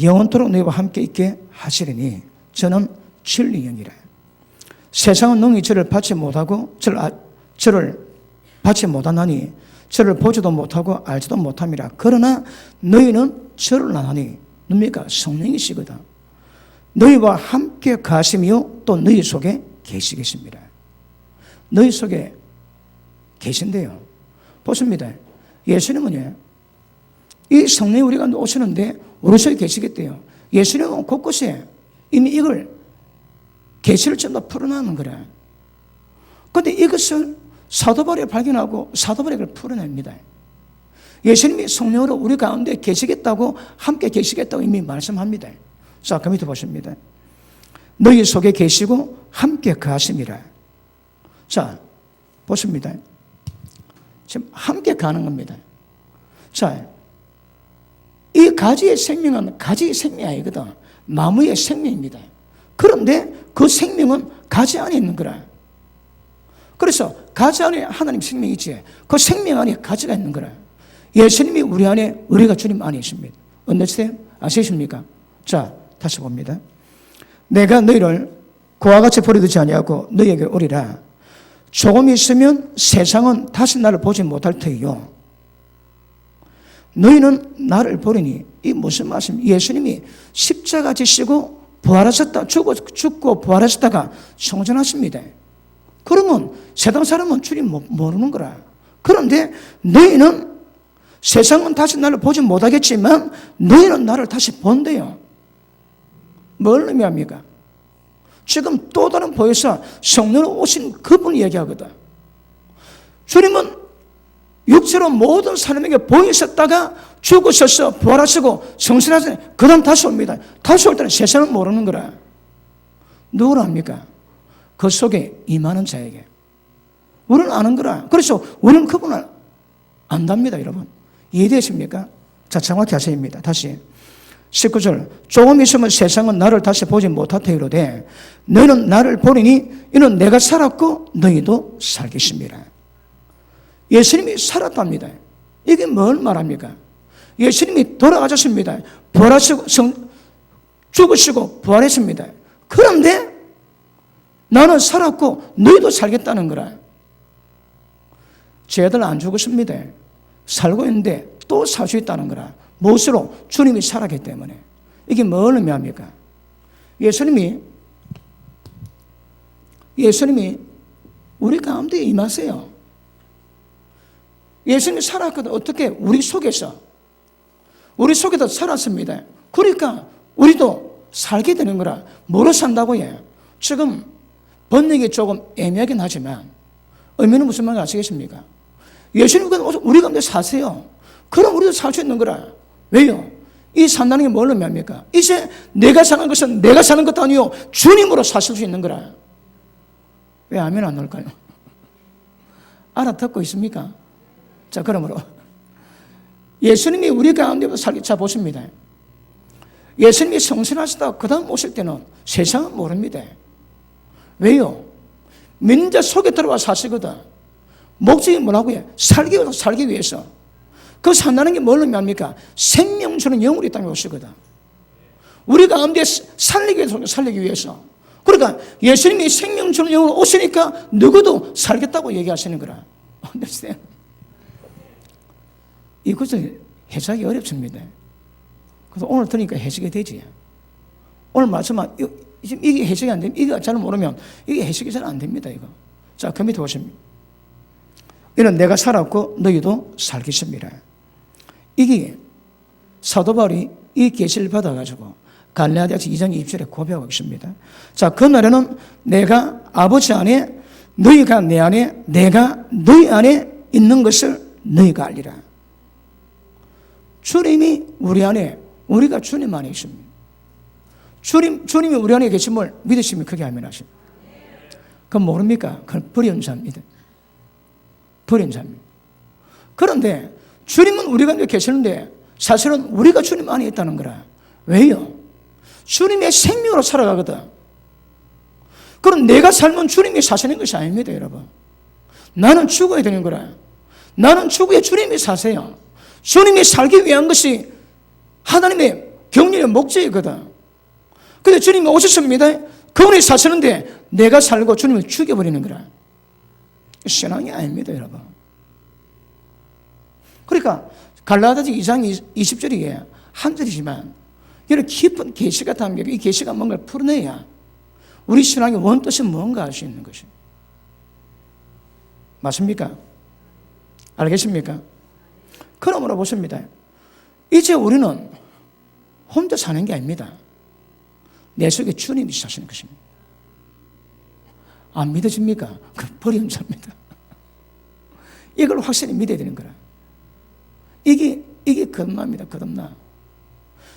영원토록 너희와 함께 있게 하시리니 저는 진리의 영이라. 세상은 능히 저를 받지 못하고 저를 받지 못하나니 저를 보지도 못하고 알지도 못함이라. 그러나 너희는 저를 아나니 뭡니까? 성령이시거든. 너희와 함께 가시며 또 너희 속에 계시겠습니다. 너희 속에 계신데요. 보십니다. 예수님은요, 이 성령이 우리가 오시는데 우리 속에 계시겠대요. 예수님은 곳곳에 이미 이걸 계시를 전부 다 풀어나는 거래. 그런데 이것을 사도 바울이 발견하고 사도 바울이 그걸 풀어냅니다. 예수님이 성령으로 우리 가운데 계시겠다고, 함께 계시겠다고 이미 말씀합니다. 자, 그 밑에 보십니다. 너희 속에 계시고 함께 가심이라. 자, 보십니다. 지금 함께 가는 겁니다. 자, 이 가지의 생명은 가지의 생명이 아니거든. 나무의 생명입니다. 그런데 그 생명은 가지 안에 있는 거라. 그래서 가지 안에 하나님 생명이 있지. 그 생명 안에 가지가 있는 거라. 예수님이 우리 안에, 우리가 주님 안에 있습니다. 언제세요? 아시십니까? 자, 다시 봅니다. 내가 너희를 그와 같이 버려두지 아니하고 너희에게 오리라. 조금 있으면 세상은 다시 나를 보지 못할 터이요. 너희는 나를 보리니. 이 무슨 말씀? 예수님이 십자가 지시고 부활하셨다, 죽고 부활하셨다가 성전하십니다. 그러면 세상 사람은 주님 모르는 거라. 그런데 너희는 세상은 다시 나를 보지 못하겠지만 너희는 나를 다시 본대요. 뭘 의미합니까? 지금 또 다른 보혜사 성령으로 오신 그분이 얘기하거든. 주님은 육체로 모든 사람에게 보이셨다가 죽으셔서 부활하시고 성신하시고 그 다음 다시 옵니다. 다시 올 때는 세상은 모르는 거라. 누구를 압니까? 그 속에 임하는 자에게. 우리는 아는 거라. 그래서 우리는 그분을 안답니다, 여러분. 이해되십니까? 자, 정확히 하셔야입니다. 다시 19절, 조금 있으면 세상은 나를 다시 보지 못하되 너희는 나를 보리니 이는 내가 살았고 너희도 살겠습니다. 예수님이 살았답니다. 이게 뭘 말합니까? 예수님이 돌아가셨습니다. 부활하시고 죽으시고 부활했습니다. 그런데 나는 살았고 너희도 살겠다는 거라. 쟤들 안 죽었습니다. 살고 있는데 또 살 수 있다는 거라. 무엇으로? 주님이 살았기 때문에. 이게 뭘 의미합니까? 예수님이 우리 가운데 임하세요. 예수님이 살았거든. 어떻게? 우리 속에서. 우리 속에도 살았습니다. 그러니까 우리도 살게 되는 거라. 뭐로 산다고 해요? 지금 번역이 조금 애매하긴 하지만 의미는 무슨 말인지 아시겠습니까? 예수님은 우리 가운데 사세요. 그럼 우리도 살 수 있는 거라. 왜요? 이 산다는 게 뭘 의미합니까? 이제 내가 사는 것은 내가 사는 것도 아니요 주님으로 사실 수 있는 거라. 왜 아멘 안 넣을까요? 알아듣고 있습니까? 자, 그러므로 예수님이 우리 가운데 살게. 자, 보십니다. 예수님이 성신하시다 그 다음 오실 때는 세상은 모릅니다. 왜요? 믿는 자 속에 들어와 사시거든. 목적이 뭐라고요? 살기 위해서. 그 산다는 게 뭘 의미합니까? 생명 주는 영으로 이 땅에 오시거든. 우리 가운데 살리기 위해서. 그러니까 예수님이 생명 주는 영으로 오시니까 누구도 살겠다고 얘기하시는 거라. 이것을 해석이 어렵습니다. 그래서 오늘 들으니까 해석이 되지. 오늘 말씀은 이게 해석이 안 됩니다. 이거 잘 모르면 이게 해석이 잘 안 됩니다. 이거. 자, 그 밑에 보십니다. 이는 내가 살았고 너희도 살겠습니다. 이게 사도 바울이 이 계시를 받아가지고 갈라디아서 2장 20절에 고백하고 있습니다. 자, 그날에는 내가 아버지 안에 너희가 내 안에 내가 너희 안에 있는 것을 너희가 알리라. 주님이 우리 안에, 우리가 주님 안에 있습니다. 주님이 우리 안에 계심을 믿으시면 크게 아멘하십니다. 그건 모릅니까? 그건 불연자입니다. 불연자입니다. 그런데 주님은 우리 가운데 계시는데 사실은 우리가 주님 안에 있다는 거라. 왜요? 주님의 생명으로 살아가거든. 그럼 내가 살면 주님이 사시는 것이 아닙니다, 여러분. 나는 죽어야 되는 거라. 나는 죽어야 주님이 사세요. 주님이 살기 위한 것이 하나님의 경륜의 목적이거든. 근데 주님이 오셨습니다. 그분이 사시는데 내가 살고 주님을 죽여버리는 거라. 신앙이 아닙니다, 여러분. 그러니까 갈라디아서 2장 20절이 한 절이지만 이런 깊은 계시가 담겨 이 계시가 뭔가를 풀어내야 우리 신앙의 원뜻이 뭔가 알 수 있는 것입니다. 맞습니까? 알겠습니까? 그러므로 보십니다. 이제 우리는 혼자 사는 게 아닙니다. 내 속에 주님이 사시는 것입니다. 안 믿어집니까? 그 불연자입니다. 이걸 확실히 믿어야 되는 거라. 이게 거듭납니다. 거듭나.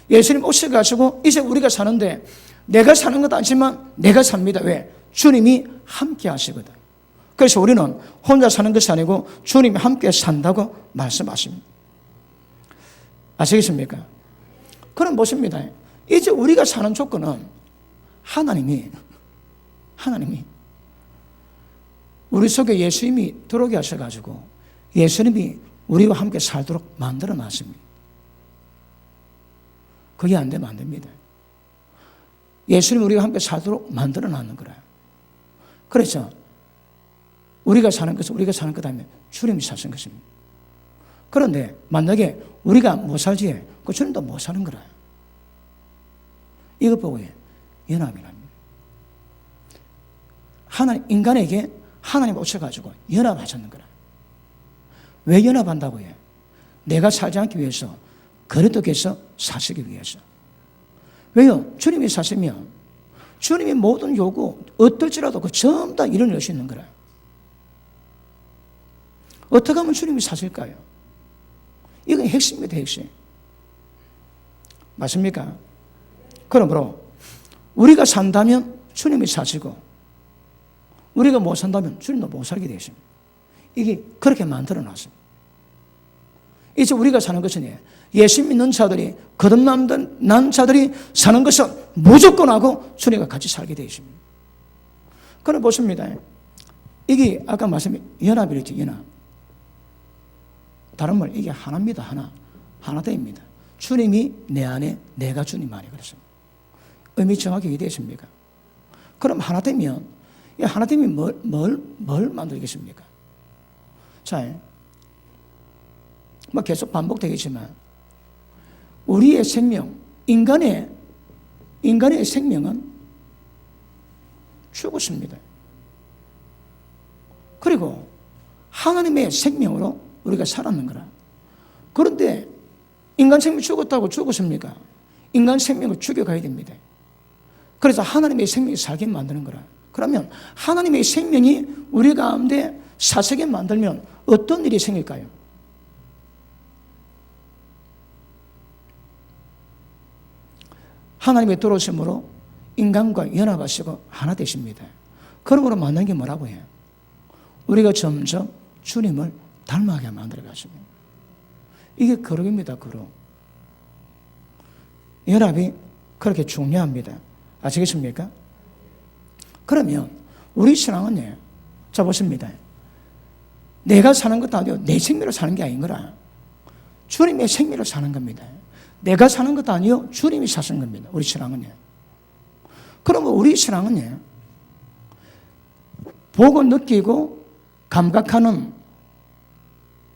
예수님 오셔가지고 이제 우리가 사는데 내가 사는 것도 아니지만 내가 삽니다. 왜? 주님이 함께 하시거든. 그래서 우리는 혼자 사는 것이 아니고 주님이 함께 산다고 말씀하십니다. 아시겠습니까? 그럼 보십니다. 이제 우리가 사는 조건은 하나님이 우리 속에 예수님이 들어오게 하셔가지고 예수님이 우리와 함께 살도록 만들어 놨습니다. 그게 안 되면 안 됩니다. 예수님이 우리와 함께 살도록 만들어 놨는 거라. 그래서 우리가 사는 것은 우리가 사는 것 아니면 주님이 사신 것입니다. 그런데 만약에 우리가 못 살지, 그 주님도 못 사는 거라. 이것 보고 연합이랍니다. 하나님, 인간에게 하나님 오셔가지고 연합하셨는 거라. 왜 연합한다고 해? 내가 살지 않기 위해서, 그리스도께서 사시기 위해서. 왜요? 주님이 사시면 주님의 모든 요구 어떨지라도 그 전부 다 이뤄낼 수 있는 거라. 어떻게 하면 주님이 사실까요? 이건 핵심입니다, 핵심. 맞습니까? 그러므로 우리가 산다면 주님이 사시고 우리가 못 산다면 주님도 못 살게 되어 있습니다. 이게 그렇게 만들어 놨습니다. 이제 우리가 사는 것은 예수 믿는 자들이 거듭난 자들이 사는 것은 무조건 하고 주님과 같이 살게 되어 있습니다. 그럼 보십니다. 이게 아까 말씀드린 연합이랬죠. 연합. 다른 말 이게 하나입니다. 하나됨입니다. 주님이 내 안에 내가 주님 안에 그렇습니다. 의미 정확히 이해되십니까? 그럼 하나되면 이 하나됨이 뭘 만들겠습니까? 자, 뭐 계속 반복되겠지만 우리의 생명, 인간의 생명은 죽었습니다. 그리고 하나님의 생명으로 우리가 살았는 거라. 그런데 인간 생명이 죽었습니까? 인간 생명을 죽여가야 됩니다. 그래서 하나님의 생명이 살게 만드는 거라. 그러면 하나님의 생명이 우리 가운데 사세게 만들면 어떤 일이 생길까요? 하나님의 들어오심으로 인간과 연합하시고 하나 되십니다. 그러므로 만난 게 뭐라고 해요? 우리가 점점 주님을 닮아가게 만들어 가십니다. 이게 거룩입니다. 거룩. 연합이 그렇게 중요합니다. 아시겠습니까? 그러면 우리 신앙은 자 보십니다. 내가 사는 것도 아니고 내 생명으로 사는 게 아닌 거라. 주님의 생명으로 사는 겁니다. 내가 사는 것도 아니요 주님이 사시는 겁니다. 우리 신앙은. 그러면 우리 신앙은 보고 느끼고 감각하는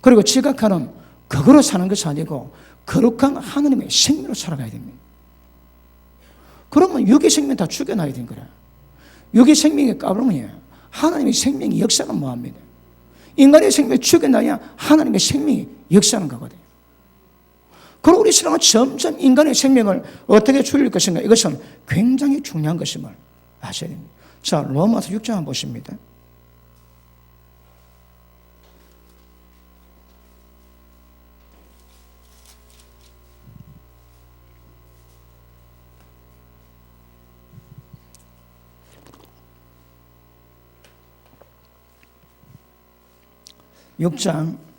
그리고 지각하는 그거로 사는 것이 아니고 거룩한 하나님의 생명으로 살아가야 됩니다. 그러면 육의 생명 다 죽여놔야 되는 거라. 육의 생명이 까불면 하나님의 생명이 역사가 뭐합니다. 인간의 생명을 죽여놔야 하나님의 생명이 역사하는 거거든요. 그리고 우리 신앙은 점점 인간의 생명을 어떻게 죽일 것인가, 이것은 굉장히 중요한 것임을 아셔야 됩니다. 자, 로마서 6장 한번 보십니다.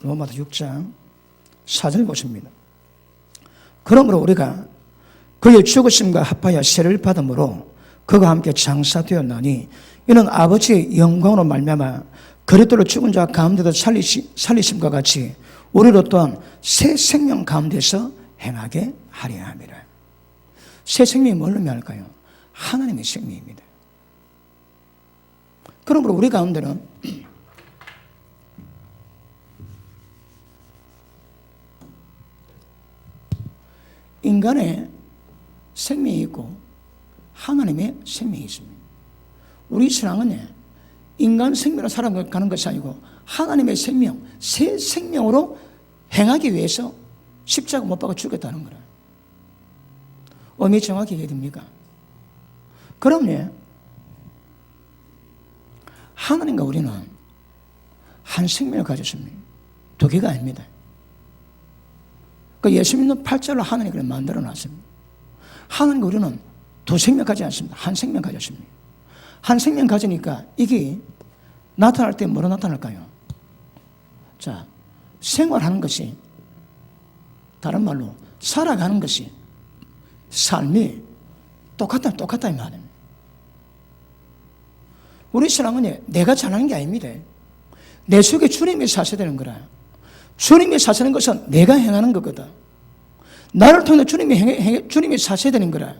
로마서 6장 4절 보십니다. 그러므로 우리가 그의 죽으심과 합하여 세를 받음으로 그가 함께 장사되었나니 이는 아버지의 영광으로 말미암아 그리스도로 죽은 자 가운데도 살리심과 같이 우리로 또한 새 생명 가운데서 행하게 하려 함이라. 새 생명이 뭘 의미할까요? 하나님의 생명입니다. 그러므로 우리 가운데는 인간의 생명이 있고 하나님의 생명이 있습니다. 우리 신앙은 인간 생명으로 살아가는 것이 아니고 하나님의 생명, 새 생명으로 행하기 위해서 십자가 못 박아 죽였다는 거라. 의미 정확히 이해됩니까? 그럼 하나님과 우리는 한 생명을 가졌습니다. 두 개가 아닙니다. 예수 믿는 팔자로 하나님이 그걸 만들어 놨습니다. 하나님과 우리는 두 생명 가지지 않습니다. 한 생명 가졌습니다. 한 생명 가지니까 이게 나타날 때 뭐로 나타날까요? 자, 생활하는 것이, 다른 말로 살아가는 것이, 삶이 똑같다 이 말입니다. 우리 신앙은 내가 잘하는 게 아닙니다. 내 속에 주님이 사셔되는 거라. 주님이 사시는 것은 내가 행하는 거거든. 나를 통해 주님이 사셔야 되는 거라.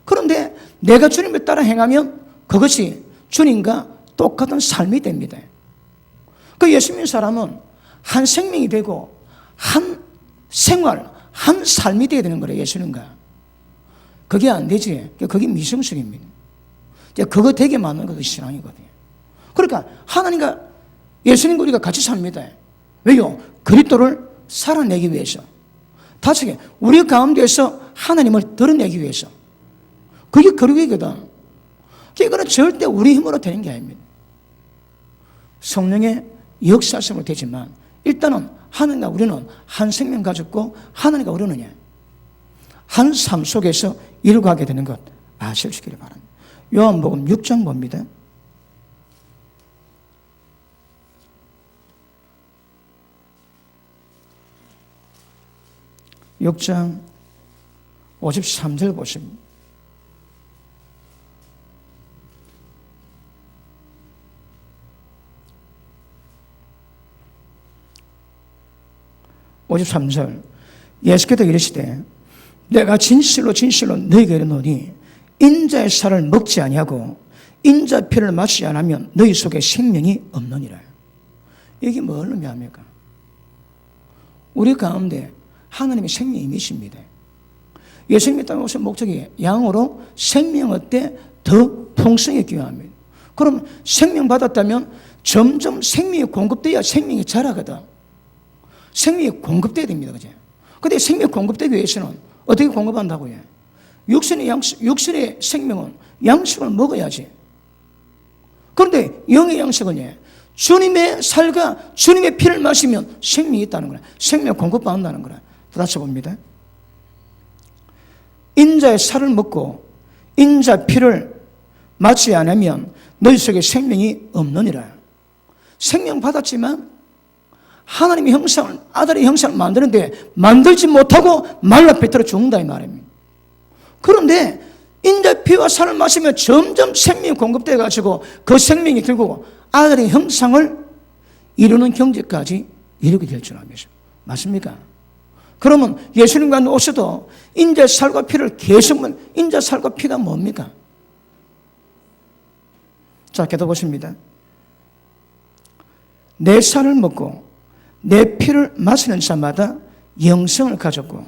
그런데 내가 주님을 따라 행하면 그것이 주님과 똑같은 삶이 됩니다. 그 예수 믿는 사람은 한 생명이 되고 한 생활, 한 삶이 되어야 되는 거예요. 예수님과. 그게 안 되지. 그게 미성숙입니다. 그거 되게 만드는 것도 신앙이거든요. 그러니까 하나님과 예수님과 우리가 같이 삽니다. 왜요? 그리스도를 살아내기 위해서. 다시 우리 가운데서 하나님을 드러내기 위해서. 그게 거룩이거든. 그거는 절대 우리 힘으로 되는 게 아닙니다. 성령의 역사성으로 되지만 일단은 하나님과 우리는 한 생명 가졌고 하나님과 우리는 한 삶 속에서 이루어가게 되는 것 아시기를 바랍니다. 요한복음 6장 봅니다. 6장 53절 보십니다. 예수께서 이르시되 내가 진실로 진실로 너희에게 이르노니 인자의 살을 먹지 아니하고 인자 피를 마시지 않으면 너희 속에 생명이 없느니라. 이게 뭘 의미합니까? 우리 가운데 하나님의 생명이 미십니다. 예수님이 땅에 오신 목적이 양으로 생명 얻되 더 풍성하게 합니다. 그럼 생명 받았다면 점점 생명이 공급돼야 생명이 자라거든. 생명이 공급돼야 됩니다. 그죠? 근데 생명이 공급되기 위해서는 어떻게 공급한다고요? 육신의 생명은 양식을 먹어야지. 그런데 영의 양식은 주님의 살과 주님의 피를 마시면 생명이 있다는 거야. 생명을 공급받는다는 거야. 다시 봅니다. 인자의 살을 먹고 인자 피를 마시지 않으면 너희 속에 생명이 없느니라. 생명 받았지만 하나님의 형상을, 아들의 형상을 만드는데 만들지 못하고 말라 비틀어 죽는다 이 말입니다. 그런데 인자 피와 살을 마시면 점점 생명이 공급되어 가지고 그 생명이 결국 아들의 형상을 이루는 경지까지 이르게 될 줄 압니다. 맞습니까? 그러면 예수님과 오셔도 인자 살과 피를 계속 인자 살과 피가 뭡니까? 자, 계속 보십니다. 내 살을 먹고 내 피를 마시는 자마다 영생을 가졌고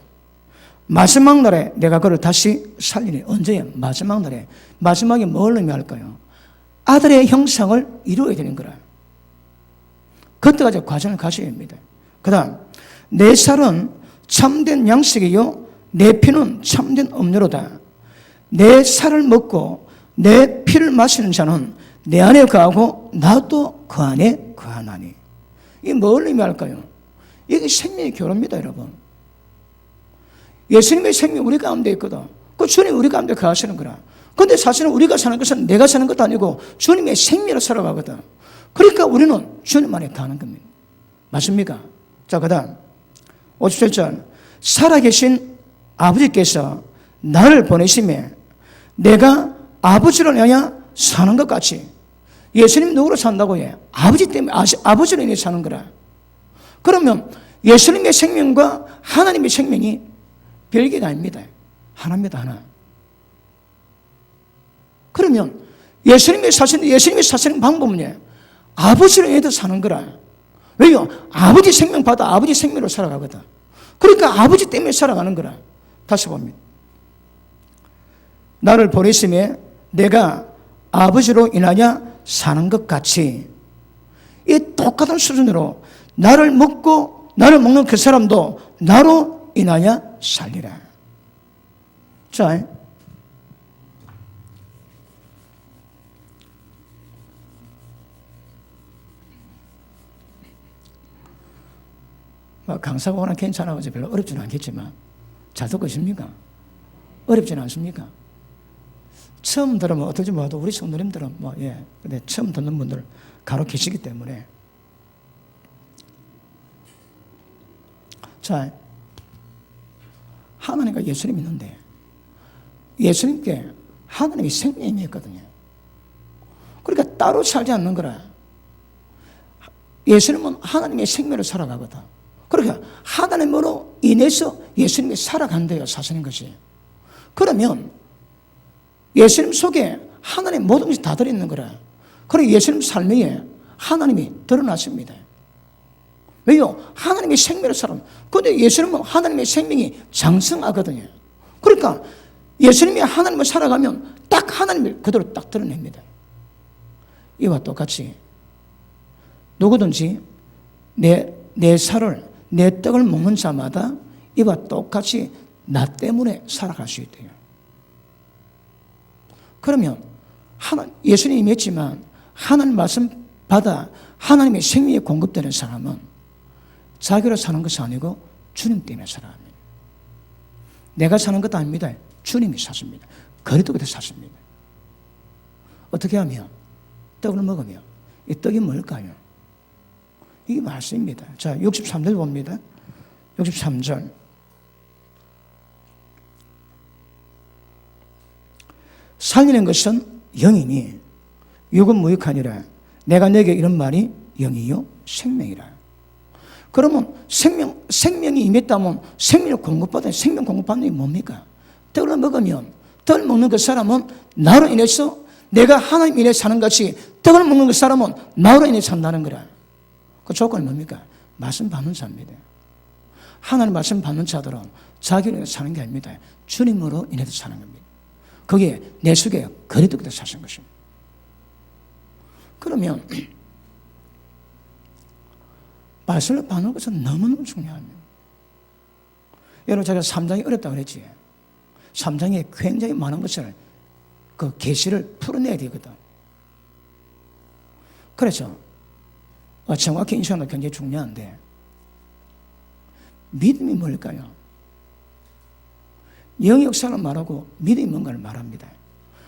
마지막 날에 내가 그를 다시 살리니. 언제요? 마지막 날에. 마지막에 뭘 의미할까요? 아들의 형상을 이루어야 되는 거라. 그때까지 과정을 가셔야 합니다. 그 다음, 내 살은 참된 양식이요 내 피는 참된 음료로다. 내 살을 먹고 내 피를 마시는 자는 내 안에 거하고 나도 그 안에 거하나니. 이게 뭘 의미할까요? 이게 생명의 교로입니다, 여러분. 예수님의 생명이 우리 가운데 있거든. 그 주님이 우리 가운데 거하시는 거라. 그런데 사실은 우리가 사는 것은 내가 사는 것도 아니고 주님의 생명으로 살아가거든. 그러니까 우리는 주님 안에 거하는 겁니다. 맞습니까? 자, 그 다음 57절. 살아계신 아버지께서 나를 보내심에 내가 아버지를 향해 사는 것 같이. 예수님 누구로 산다고 해? 아버지 때문에, 아버지로 인해 사는 거라. 그러면 예수님의 생명과 하나님의 생명이 별개가 아닙니다. 하나입니다, 하나. 그러면 예수님이 사시는 방법은 아버지로 인해 사는 거라. 왜요? 아버지 생명 받아 아버지 생명으로 살아가거든. 그러니까 아버지 때문에 살아가는 거라. 다시 봅니다. 나를 보내심에 내가 아버지로 인하여 사는 것 같이 이 똑같은 수준으로 나를 먹고 나를 먹는 그 사람도 나로 인하여 살리라. 자, 강사가 워낙 괜찮아서 별로 어렵지는 않겠지만 잘 듣고 있습니까? 어렵지는 않습니까? 처음 들으면 어떨지 몰라도 우리 성도님들은 근데 처음 듣는 분들 간혹 계시기 때문에. 자, 하나님과 예수님이 있는데 예수님께 하나님이 생명이 있거든요. 그러니까 따로 살지 않는 거라. 예수님은 하나님의 생명을 살아가거든. 그러니까 하나님으로 인해서 예수님이 살아간대요, 사시는 것이. 그러면 예수님 속에 하나님 모든 것이 다 들어있는 거라. 그리고 예수님 삶에 하나님이 드러났습니다. 왜요? 하나님의 생명을 살아. 그런데 예수님은 하나님의 생명이 장성하거든요. 그러니까 예수님이 하나님을 살아가면 딱 하나님을 그대로 딱 드러냅니다. 이와 똑같이 누구든지 내 살을, 내 떡을 먹는 자마다 이와 똑같이 나 때문에 살아갈 수 있대요. 그러면 예수님이 믿지만 하나님 말씀 받아 하나님의 생명이 공급되는 사람은 자기로 사는 것이 아니고 주님 때문에 살아갑니다. 내가 사는 것도 아닙니다. 주님이 사십니다. 그리스도께서 사십니다. 어떻게 하면? 떡을 먹으며. 이 떡이 뭘까요? 이게 말씀입니다. 자, 63절 봅니다. 63절. 살리는 것은 영이니 육은 무익하니라. 내가 내게 이런 말이 영이요 생명이라. 그러면 생명이 임했다면 생명을 공급받는, 생명 공급받는 게 뭡니까? 떡을 먹으면, 떡을 먹는 그 사람은 나로 인해서 내가 하나님 인해 사는 것이 떡을 먹는 그 사람은 나로 인해 산다는 거라. 그 조건이 뭡니까? 말씀 받는 자입니다. 하나님 말씀 받는 자들은 자기로 인해 사는 게 아닙니다. 주님으로 인해서 사는 겁니다. 거기에 내 속에 그리스도께서 사신 것입니다. 그러면 말씀을 받는 것은 너무너무 중요합니다. 여러분, 제가 3장이 어렵다고 그랬지. 3장에 굉장히 많은 것을 그 계시를 풀어내야 되거든. 그래서 정확히 인식하는 게 굉장히 중요한데, 믿음이 뭘까요? 영의 역사를 말하고 믿음이 뭔가를 말합니다.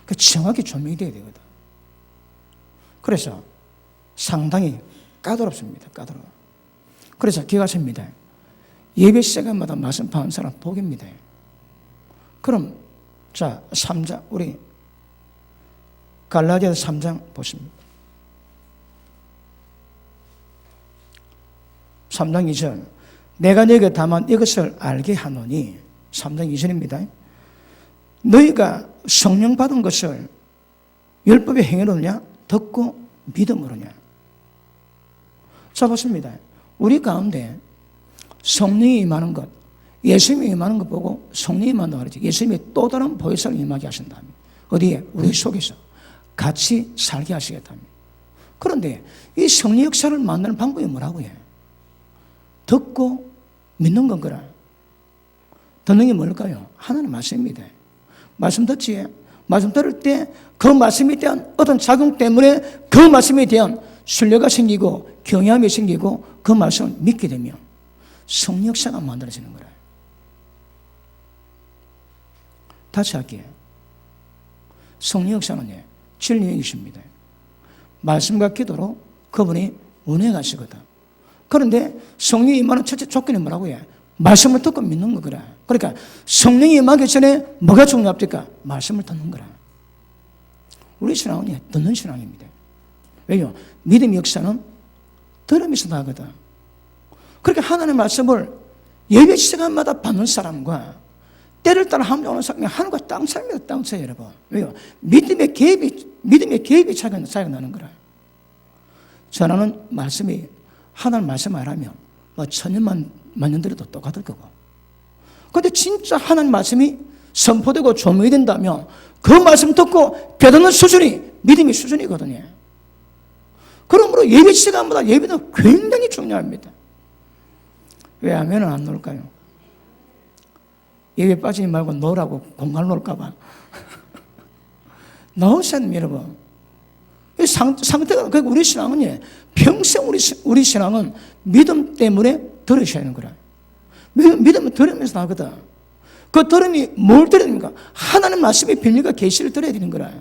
그 정확히 조명이 돼야 되거든. 그래서 상당히 까다롭습니다. 까다로워. 그래서 기가십니다. 예배 시간마다 말씀 받는 사람 복입니다. 그럼 자, 3장, 우리 갈라디아서 3장 보십니다. 3장 2절. 내가 너에게 다만 이것을 알게 하노니, 3장 2절입니다. 너희가 성령 받은 것을 율법의 행위로냐 듣고 믿음으로냐. 자, 보십니다. 우리 가운데 성령이 임하는 것, 예수님이 임하는 것 보고 성령이 임한다고 그러지. 예수님이 또 다른 보혜사를 임하게 하신다면 어디에? 우리 속에서 같이 살게 하시겠다면. 그런데 이 성령 역사를 만드는 방법이 뭐라고 해? 듣고 믿는 건거라. 듣는 게 뭘까요? 하나님 말씀입니다. 말씀 듣지. 말씀 들을 때 그 말씀에 대한 어떤 작용 때문에 그 말씀에 대한 신뢰가 생기고 경외함이 생기고 그 말씀을 믿게 되면 성령 역사가 만들어지는 거라. 다시 할게요. 성령 역사는 진리의 이십니다. 말씀과 기도로 그분이 운행하시거든. 그런데 성령이 임하는 첫째 조건이 뭐라고 해? 말씀을 듣고 믿는 거라. 그러니까 성령이 임하기 전에 뭐가 중요합니까? 말씀을 듣는 거라. 우리 신앙은 듣는 신앙입니다. 왜요? 믿음의 역사는 들으면서 나거든. 그렇게 하나님의 말씀을 예배 시간마다 받는 사람과 때를 따라 함께 사람이 하늘과 땅 차이입니다. 땅 차이, 여러분. 왜요? 믿음의 개입이 차이가 나는 거라. 저는 말씀이 하나님 말씀 말하면 천년만 년 들어도 똑같을 거고. 그런데 진짜 하나님 말씀이 선포되고 조명이 된다면 그 말씀 듣고 깨닫는 수준이 믿음의 수준이거든요. 그러므로 예배 시간마다 예배는 굉장히 중요합니다. 왜 하면 안 놀까요? 예배 빠지지 말고 놀라고 공간 놀까 봐. 나오셔야 됩니다, 여러분. 상태가, 우리 신앙은 평생 우리 신앙은 믿음 때문에 들으셔야 하는 거라. 믿음은 들으면서 나거든. 그 들음이 뭘 들어야 됩니까? 하나님 말씀의 비밀과 계시를 들어야 되는 거라.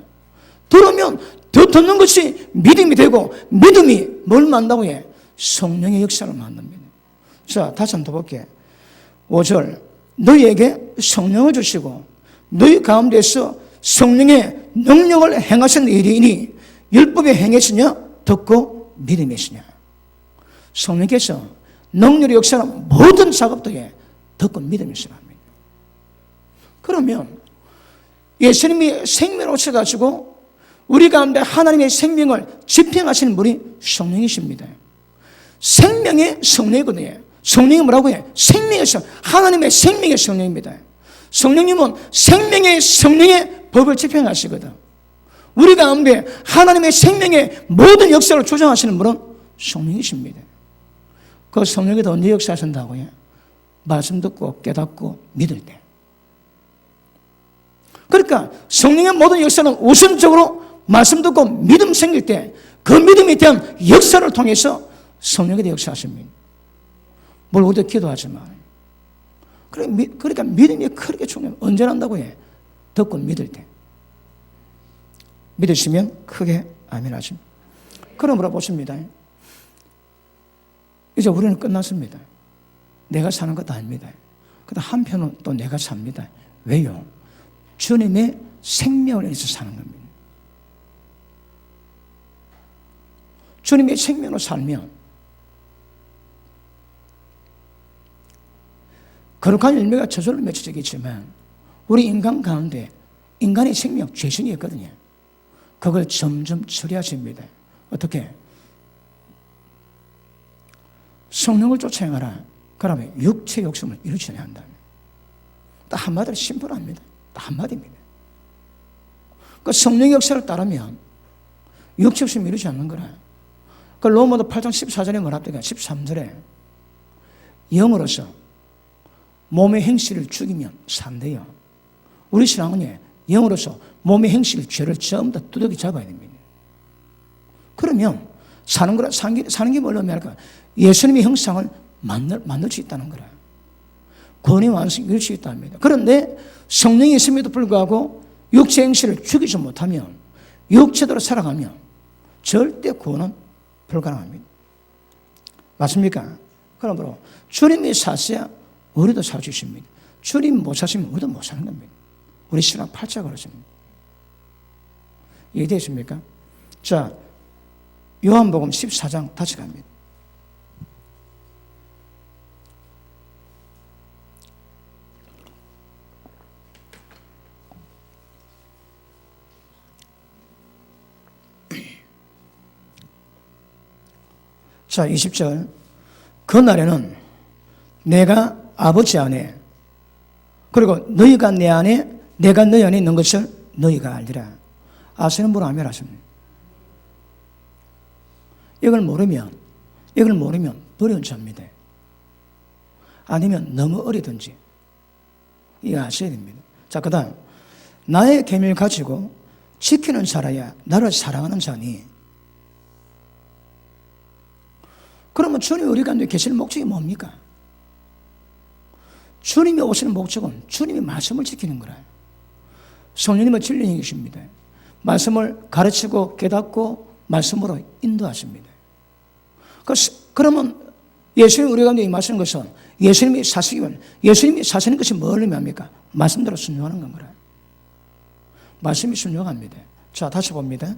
들으면 더 듣는 것이 믿음이 되고, 믿음이 뭘 만든다고 해? 성령의 역사를 만듭니다. 자, 다시 한번 더 볼게요. 5절. 너희에게 성령을 주시고 너희 가운데서 성령의 능력을 행하신 일이니 율법의 행했으냐 듣고 믿음이시냐. 성령께서 능력의 역사는 모든 작업들에 듣고 믿음이시랍니다. 그러면 예수님이 생명을 오셔가지고 우리 가운데 하나님의 생명을 집행하시는 분이 성령이십니다. 생명의 성령이거든요. 성령이 뭐라고 해? 생명에서 하나님의 생명의 성령입니다. 성령님은 생명의 성령의 법을 집행하시거든. 우리 가운데 하나님의 생명의 모든 역사를 조정하시는 분은 성령이십니다. 그 성령이 언제 역사하신다고 해? 말씀 듣고 깨닫고 믿을 때. 그러니까 성령의 모든 역사는 우선적으로 말씀 듣고 믿음 생길 때 그 믿음에 대한 역사를 통해서 성령에 대해 역사하십니다. 뭘 우리도 기도하지만. 그러니까 믿음이 크게 중요해요. 언제 난다고 해? 듣고 믿을 때. 믿으시면 크게 아멘 하십니다. 그러므로 보십니다. 이제 우리는 끝났습니다. 내가 사는 것도 아닙니다. 그런데 한편은 또 내가 삽니다. 왜요? 주님의 생명을 위해서 사는 겁니다. 주님의 생명으로 살면 거룩한 열매가 저절로 맺혀지겠지만 우리 인간 가운데 인간의 생명, 죄성이 있거든요. 그걸 점점 처리하십니다. 어떻게? 성령을 쫓아 행하라. 그러면 육체 욕심을 이루지 않는다. 딱 한마디로 심플합니다. 딱 한마디입니다. 그 성령의 역사를 따르면 육체 욕심을 이루지 않는 거라. 그 로마서 8장 14절에 뭐라 합니까? 13절에 영으로서 몸의 행실을 죽이면 산대요. 우리 신앙은 영으로서 몸의 행실, 죄를 전부 다 두둑이 잡아야 됩니다. 그러면 사는 게 뭘로 말할까? 예수님의 형상을 만들 수 있다는 거라. 권위 완성을 이룰 수 있답니다. 그런데 성령이 있음에도 불구하고 육체 행실을 죽이지 못하면, 육체대로 살아가면 절대 구원은 불가능합니다. 맞습니까? 그러므로 주님이 사셔야 우리도 살 수 있습니다. 주님 못 사시면 우리도 못 사는 겁니다. 우리 신앙 팔자가 그렇습니다. 이해되십니까? 자, 요한복음 14장 다시 갑니다. 자, 20절. 그날에는 내가 아버지 안에, 그리고 너희가 내 안에, 내가 너희 안에 있는 것을 너희가 알리라. 아시는 분은 아멘 하십니다. 이걸 모르면 버려온 자입니다. 아니면 너무 어리든지. 이거 아셔야 됩니다. 자, 그 다음. 나의 계명을 가지고 지키는 자라야 나를 사랑하는 자니. 그러면 주님이 우리 가운데 계실 목적이 뭡니까? 주님이 오시는 목적은 주님의 말씀을 지키는 거라. 성령님은 진리인 것입니다. 말씀을 가르치고 깨닫고 말씀으로 인도하십니다. 그러면 예수님이 우리 가운데 임하시는 것은 예수님이 사시는 것이 뭘 의미합니까? 말씀대로 순종하는 겁니다. 말씀이 순종합니다. 자, 다시 봅니다.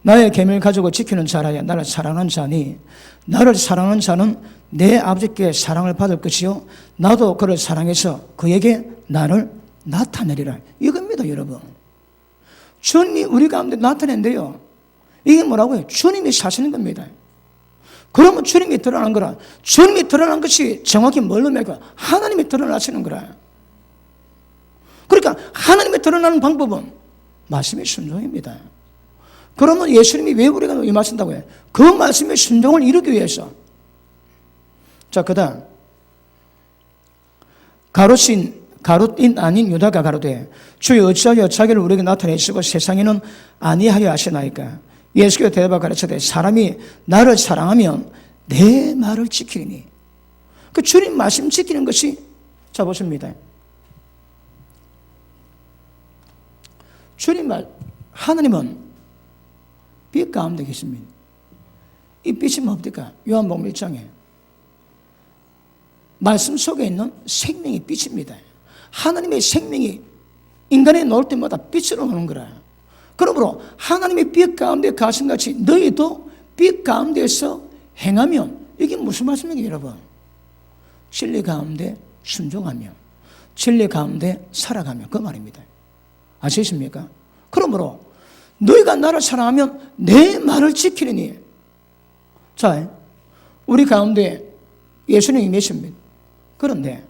나의 계명을 가지고 지키는 자라야 나를 사랑하는 자니, 나를 사랑하는 자는 내 아버지께 사랑을 받을 것이요 나도 그를 사랑해서 그에게 나를 나타내리라. 이겁니다, 여러분. 주님이 우리 가운데 나타낸대요. 이게 뭐라고요? 주님이 사시는 겁니다. 그러면 주님이 드러난 거라. 주님이 드러난 것이 정확히 뭘로 말까? 하나님이 드러나시는 거라. 그러니까 하나님이 드러나는 방법은 말씀의 순종입니다. 그러면 예수님이 왜 우리가 임하신다고 해요? 그 말씀의 순종을 이루기 위해서. 자, 그 다음. 가롯인 아닌 유다가 가로되 주여 어찌하여 자기를 우리에게 나타내시고 세상에는 아니하려 하시나이까. 예수께서 대답하여 가르치되 사람이 나를 사랑하면 내 말을 지키리니. 그 주님 말씀 지키는 것이, 자 보십니다. 주님 말, 하나님은 빛 가운데 계십니다. 이 빛이 뭡니까? 요한복음 1장에 말씀 속에 있는 생명의 빛입니다. 하나님의 생명이 인간에 놓을 때마다 빛으로 오는 거라. 그러므로 하나님의 빛 가운데 가신 같이 너희도 빛 가운데서 행하면, 이게 무슨 말씀이에요, 여러분? 진리 가운데 순종하며 진리 가운데 살아가며, 그 말입니다. 아시겠습니까? 그러므로 너희가 나를 사랑하면 내 말을 지키리니. 자, 우리 가운데 예수님이 계십니다. 그런데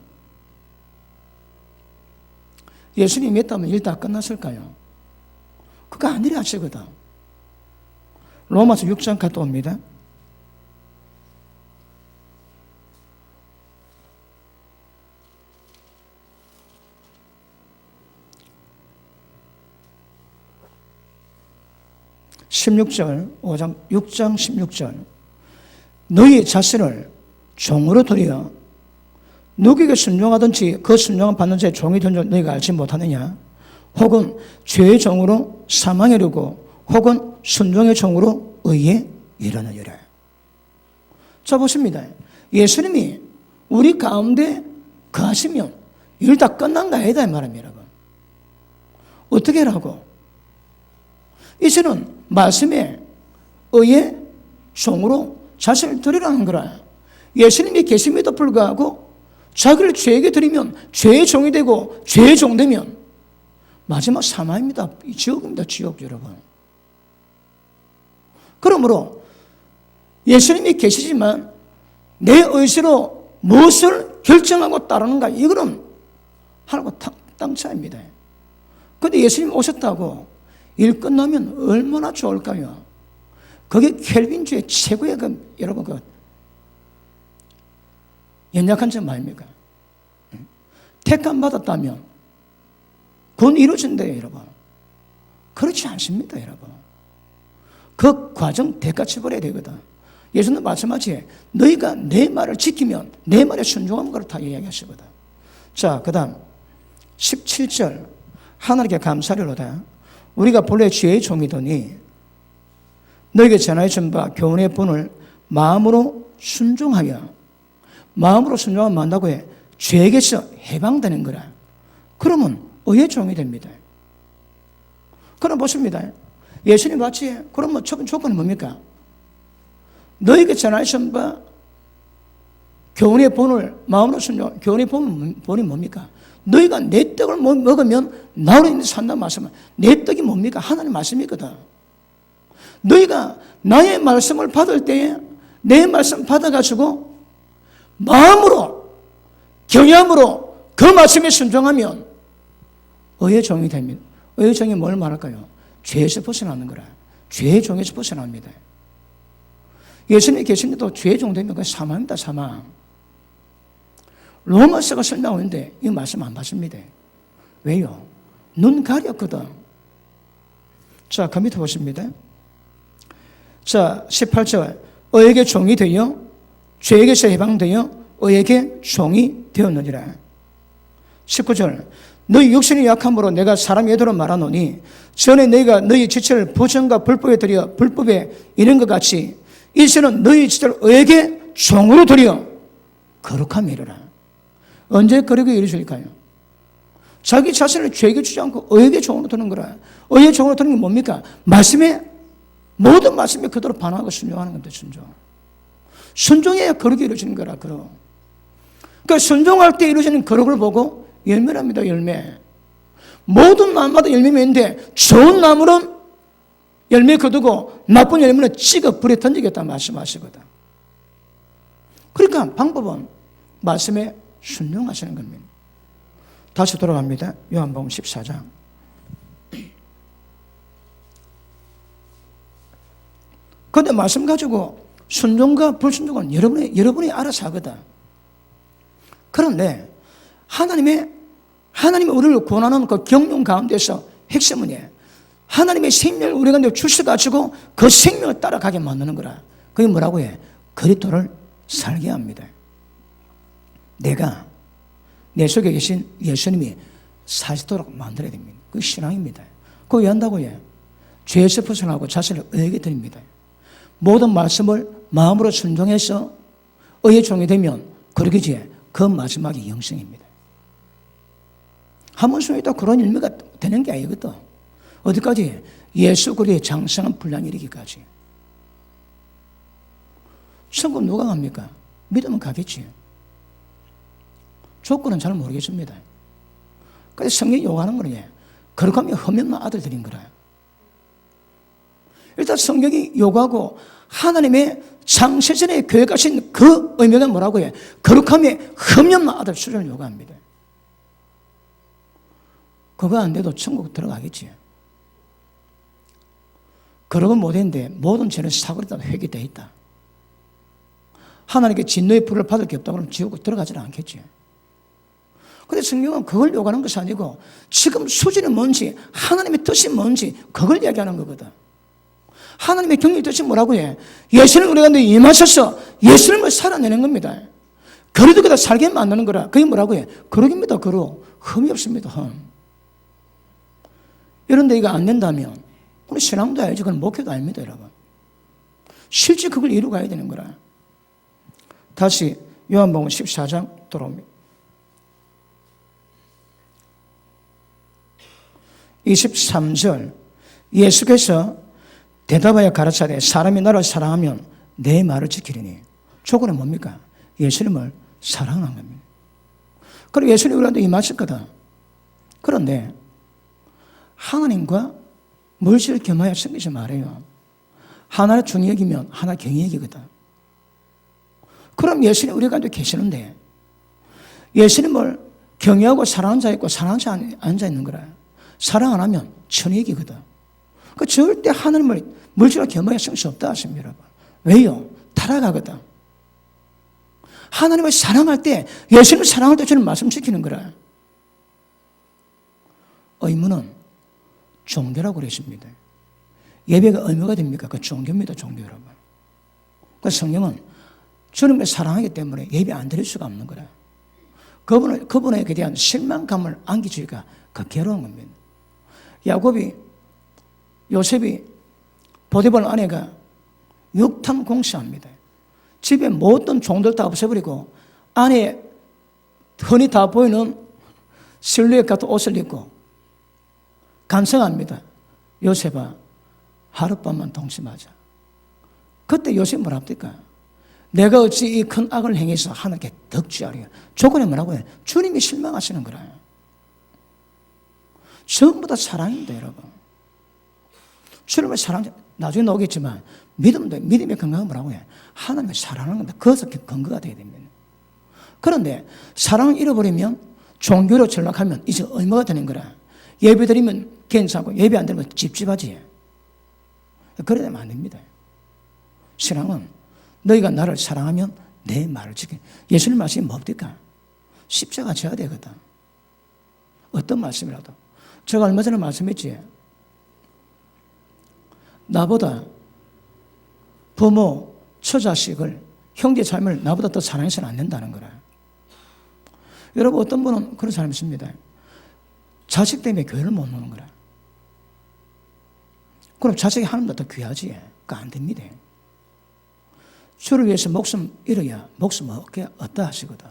예수님이 믿다면 일 다 끝났을까요? 그거 아니라 하시거든. 로마서 6장 갔다 옵니다. (16절) 6장 16절. 너희 자신을 종으로 들여 누구에게 순종하든지 그 순종을 받는 자의 종이 된 줄 너희가 알지 못하느냐? 혹은 죄의 종으로 사망에 이르고 혹은 순종의 종으로 의에 이르느니라. 자, 보십니다. 예수님이 우리 가운데 거하시면 일 다 끝난 거 아니다 이 말입니다. 여러분. 어떻게 하라고? 이제는 말씀에 의의 종으로 자신을 드리라는 거라. 예수님이 계심에도 불구하고 자기를 죄에게 드리면 죄의 종이 되고 죄의 종 되면 마지막 사망입니다. 지옥입니다. 지옥 여러분. 그러므로 예수님이 계시지만 내 의지로 무엇을 결정하고 따르는가 이거는 하나고 땅 차이입니다. 그런데 예수님 오셨다고 일 끝나면 얼마나 좋을까요? 그게 켈빈주의 최고의 여러분 연약한 점 아닙니까? 택함 받았다면 그건 이루어진대요, 여러분. 그렇지 않습니다, 여러분. 그 과정 대가 치버려야 되거든. 예수는 말씀하지 너희가 내 말을 지키면 내 말에 순종하면 그렇다 이야기하시거든. 자, 그 다음 17절 하나님께 감사리로다. 우리가 본래 죄의 종이더니 너에게 전하여 준 바 교훈의 본을 마음으로 순종하여 마음으로 순종하면 만다고 해 죄에게서 해방되는 거라. 그러면 의의 종이 됩니다. 그럼 보십니다. 예수님 같이 그럼 조건은 뭡니까? 너에게 전하여 준 바 교훈의 본을 마음으로 순종. 교훈의 본이 뭡니까? 너희가 내 떡을 먹으면 나로 인해서 산다는 말씀은 내 떡이 뭡니까? 하나님 말씀이거든. 너희가 나의 말씀을 받을 때에 내 말씀 받아가지고 마음으로 경외함으로 그 말씀에 순종하면 의의 종이 됩니다. 의의 종이 뭘 말할까요? 죄에서 벗어나는 거라. 죄의 종에서 벗어납니다. 예수님이 계신데도 죄의 종 되면 그건 사망입니다. 사망. 로마서가 설명하는데 이 말씀 안 받습니다. 왜요? 눈 가렸거든. 자, 그 밑에 보십니다. 자, 18절 의에게 종이 되어 죄에게서 해방되어 의에게 종이 되었느니라. 19절 너희 육신이 약함으로 내가 사람의 애도로 말하노니 전에 너희가 너희 지체를 부정과 불법에 드려 불법에 이른 것 같이 이제는 너희 지체를 의에게 종으로 드려 거룩함에 이르라. 언제 거룩에 이르실까요? 자기 자신을 죄에게 주지 않고 의에게 종으로 드는 거라. 의의 종으로 드는 게 뭡니까? 말씀에 모든 말씀에 그대로 반응하고 순종하는 건데 순종. 순종해야 거룩이 이루어지는 거라. 그러니까 순종할 때 이루어지는 거룩을 보고 열매랍니다. 열매. 모든 나무마다 열매가 있는데 좋은 나무는 열매 거두고 나쁜 열매는 찍어 불에 던지겠다 말씀하시거든. 그러니까 방법은 말씀에 순종하시는 겁니다. 다시 돌아갑니다. 요한복음 14장. 그런데 말씀 가지고 순종과 불순종은 여러분이 알아서 하거든. 그런데 하나님이 우리를 구원하는 그 경륜 가운데서 핵심은 하나님의 생명을 우리 가운데 주셔가지고 그 생명을 따라가게 만드는 거라. 그게 뭐라고 해? 그리스도를 살게 합니다. 내가 내 속에 계신 예수님이 사시도록 만들어야 됩니다. 그게 신앙입니다. 그거 왜 한다고 해? 죄에서 벗어나고 자신을 의에게 드립니다. 모든 말씀을 마음으로 순종해서 의의 종이 되면 그러기지에 그 마지막이 영생입니다. 한 번 순종했다 그런 열매가 되는 게 아니거든. 어디까지? 예수 그리스도의 장성한 분량이 이르기까지. 천국 누가 갑니까? 믿으면 가겠지. 조건은 잘 모르겠습니다. 그래서 성경이 요구하는 거는 거룩하며 흠없는 아들 드린 거라. 일단 성경이 요구하고 하나님의 창세전에 계획하신 그 의미가 뭐라고 해? 거룩하며 흠없는 아들 수준을 요구합니다. 그거 안 돼도 천국 들어가겠지. 거룩은 못했는데 모든 죄는 사고리다 회개되어 있다. 하나님께 진노의 불을 받을 게 없다 그러면 지옥에 들어가지는 않겠지. 그런데 성경은 그걸 요구하는 것이 아니고 지금 수준이 뭔지 하나님의 뜻이 뭔지 그걸 이야기하는 거거든. 하나님의 경륜의 뜻이 뭐라고 해? 예수님 우리 가운데 임하셔서 예수님을 살아내는 겁니다. 거리두기다 살게 만드는 거라. 그게 뭐라고 해? 거룩입니다. 거룩. 흠이 없습니다. 흠. 이런데 이거 안 된다면 우리 신앙도 알지. 그건 목회도 아닙니다, 여러분. 실제 그걸 이루어가야 되는 거라. 다시 요한복음 14장 돌아옵니다. 23절 예수께서 대답하여 가르치되 사람이 나를 사랑하면 내 말을 지키리니. 조건은 뭡니까? 예수님을 사랑하는 겁니다. 그럼 예수님이 우리한테 임하셨거든. 그런데 하나님과 물질을 겸하여 섬기지 말아요. 하나를 중히 여기면 하나 경히 여기거든. 그럼 예수님 우리 가운데 계시는데 예수님을 경외하고 사랑하는 자 있고 사랑하지 않은 자 있는 거라. 사랑 안 하면 천이익이거든. 그 절대 하나님을 물질을 겸하여 섬길 수 없다 하십니다, 여러분. 왜요? 타락하거든. 하나님을 사랑할 때 예수님을 사랑할 때 저는 말씀시키는 거라. 의무는 종교라고 그러십니다. 예배가 의무가 됩니까? 그 종교입니다, 종교 여러분. 그 성령은 주님을 사랑하기 때문에 예배 안 드릴 수가 없는 거라. 그분에게 대한 실망감을 안기주기가 그 괴로운 겁니다. 요셉이 보디발 아내가 육탐 공시합니다. 집에 모든 종들 다 없애버리고 안에 흔히 다 보이는 실루엣 같은 옷을 입고 간청합니다. 요셉아, 하룻밤만 동침하자. 그때 요셉이 뭐라 합니까? 내가 어찌 이 큰 악을 행해서 하나님께 덕지하리요. 조건이 뭐라고 해? 주님이 실망하시는 거라. 전부 다 사랑입니다, 여러분. 주님을 나중에 나오겠지만 믿음의 건강은 뭐라고 해? 하나님을 사랑하는 겁니다. 그것이 근거가 되어야 됩니다. 그런데 사랑을 잃어버리면 종교로 전락하면 이제 의무가 되는 거라. 예배 드리면 괜찮고 예배 안 드리면 찝찝하지. 그래 되면 안 됩니다. 신앙은 너희가 나를 사랑하면 내 말을 지켜. 예수님 말씀이 뭡니까? 십자가 져야 되거든. 어떤 말씀이라도. 제가 얼마 전에 말씀했지. 나보다 부모, 처자식을, 형제 자매를 나보다 더 사랑해서는 안 된다는 거라. 여러분 어떤 분은 그런 사람이 있습니다. 자식 때문에 교회를 못 오는 거라. 그럼 자식이 하나님보다 더 귀하지. 그거 안 됩니다. 주를 위해서 목숨 잃어야 목숨 얻다 하시거든.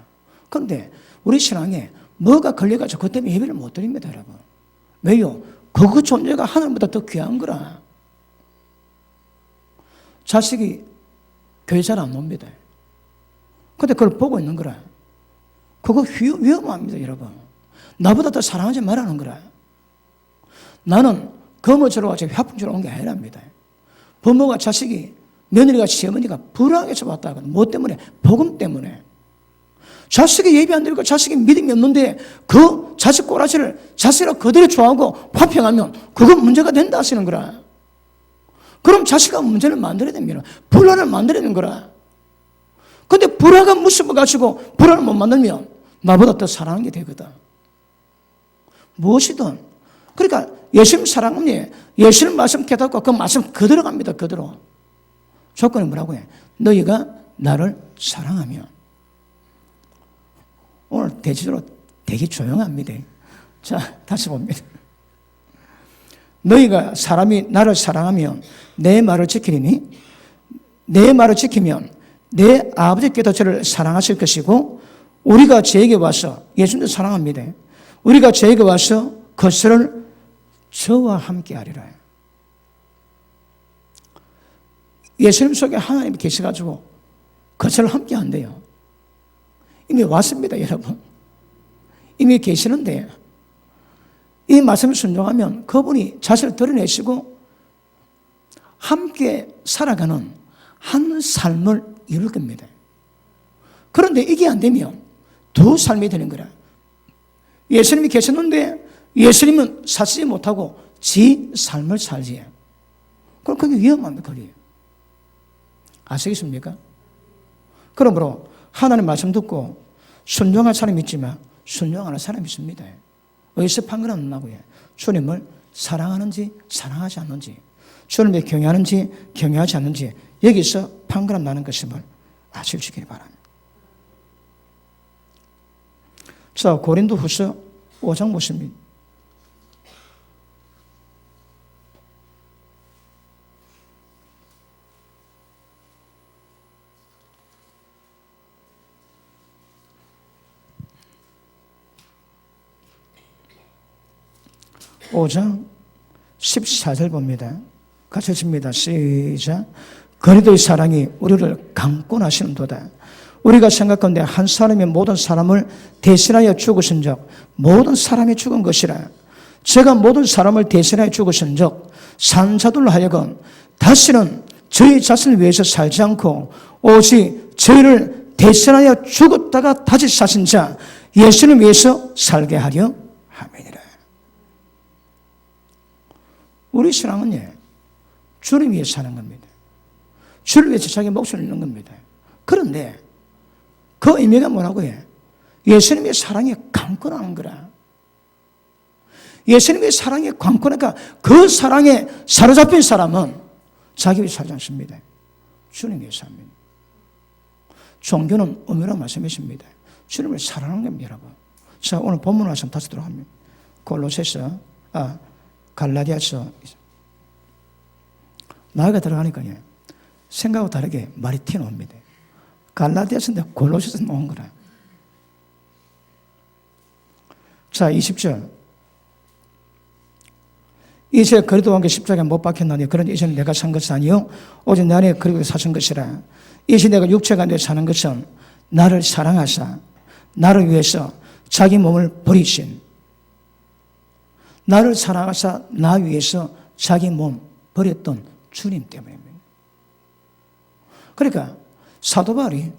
그런데 우리 신앙에 뭐가 걸려가지고 그 때문에 예배를 못 드립니다, 여러분. 왜요? 그 존재가 하나님보다 더 귀한 거라. 자식이 교회 잘 안 옵니다. 근데 그걸 보고 있는 거라. 그거 위험합니다, 여러분. 나보다 더 사랑하지 말라는 거라. 나는 검을 주러 가지고 화풍 주러 온 게 아니랍니다. 부모가 자식이, 며느리가 시어머니가 불쌍해서 왔다 하거든. 뭐 때문에? 복음 때문에. 자식이 예배 안 드리고 자식이 믿음이 없는데 그 자식 꼬라지를 자식을 그대로 좋아하고 화평하면 그건 문제가 된다 하시는 거라. 그럼 자식과 문제를 만들어야 됩니다. 불화를 만들어야 되는 거라. 근데 불화가 무섭어 가지고 불화를 못 만들면 나보다 더 사랑하는 게 되거든. 무엇이든. 그러니까 예수님 사랑은 예수님 말씀 깨닫고 그 말씀 그대로 갑니다. 그대로. 조건이 뭐라고 해? 너희가 나를 사랑하면. 오늘 대체적으로 되게 조용합니다. 자, 다시 봅니다. 너희가 사람이 나를 사랑하면 내 말을 지키리니 내 말을 지키면 내 아버지께도 저를 사랑하실 것이고 우리가 저에게 와서 예수님도 사랑합니다. 우리가 저에게 와서 그것을 저와 함께 하리라. 예수님 속에 하나님이 계셔가지고 그것을 함께 한대요. 이미 왔습니다, 여러분. 이미 계시는데 이 말씀을 순종하면 그분이 자신을 드러내시고 함께 살아가는 한 삶을 이룰 겁니다. 그런데 이게 안 되면 두 삶이 되는 거라. 예수님이 계셨는데 예수님은 사시지 못하고 지 삶을 살지. 그럼 그게 위험합니다, 그게. 아시겠습니까? 그러므로 하나님 말씀 듣고 순종할 사람이 있지만 순종하는 사람이 있습니다. 어디서 판결은 안 나고요. 주님을 사랑하는지 사랑하지 않는지, 주님을 경외하는지 경외하지 않는지 여기서 판결은 나는 것임을 아실 수 있기를 바랍니다. 자, 고린도후서 5장 보십니다. 오장 14절 봅니다. 같이 읽습니다. 시작. 그리스도의 사랑이 우리를 강권하시는도다. 우리가 생각건대 한 사람이 모든 사람을 대신하여 죽으신 적 모든 사람이 죽은 것이라. 제가 모든 사람을 대신하여 죽으신 적 산자들로 하여금 다시는 저희 자신을 위해서 살지 않고 오직 저희를 대신하여 죽었다가 다시 사신 자 예수를 위해서 살게 하려 함이니라. 우리 신앙은 주를 위해 사는 겁니다. 주를 위해서 자기 목숨을 잃는 겁니다. 그런데 그 의미가 뭐라고 해? 예수님의 사랑이 강권하는 거라. 예수님의 사랑이 강권하니까 그 사랑에 사로잡힌 사람은 자기 위해 살지 않습니다. 주님 위해 삽니다. 종교는 의미로 말씀이십니다. 주님을 사랑하는 겁니다, 여러분. 자, 오늘 본문 말씀 다시 들어갑니다. 골로새서, 갈라디아서. 나이가 들어가니까요, 생각하고 다르게 말이 튀어나옵니다. 갈라디아서인데 골로새서 나온 거라. 자, 20절. 이제 그리스도와 함께 십자가에 못 박혔나니 그런데 이제는 내가 산 것이 아니요 오직 내 안에 그리스도가 사신 것이라. 이제 내가 육체가 내 사는 것은 나를 사랑하사 나를 위해서 자기 몸을 버리신, 나를 사랑하사 나 위해서 자기 몸 버렸던 주님 때문입니다. 그러니까 사도 바울이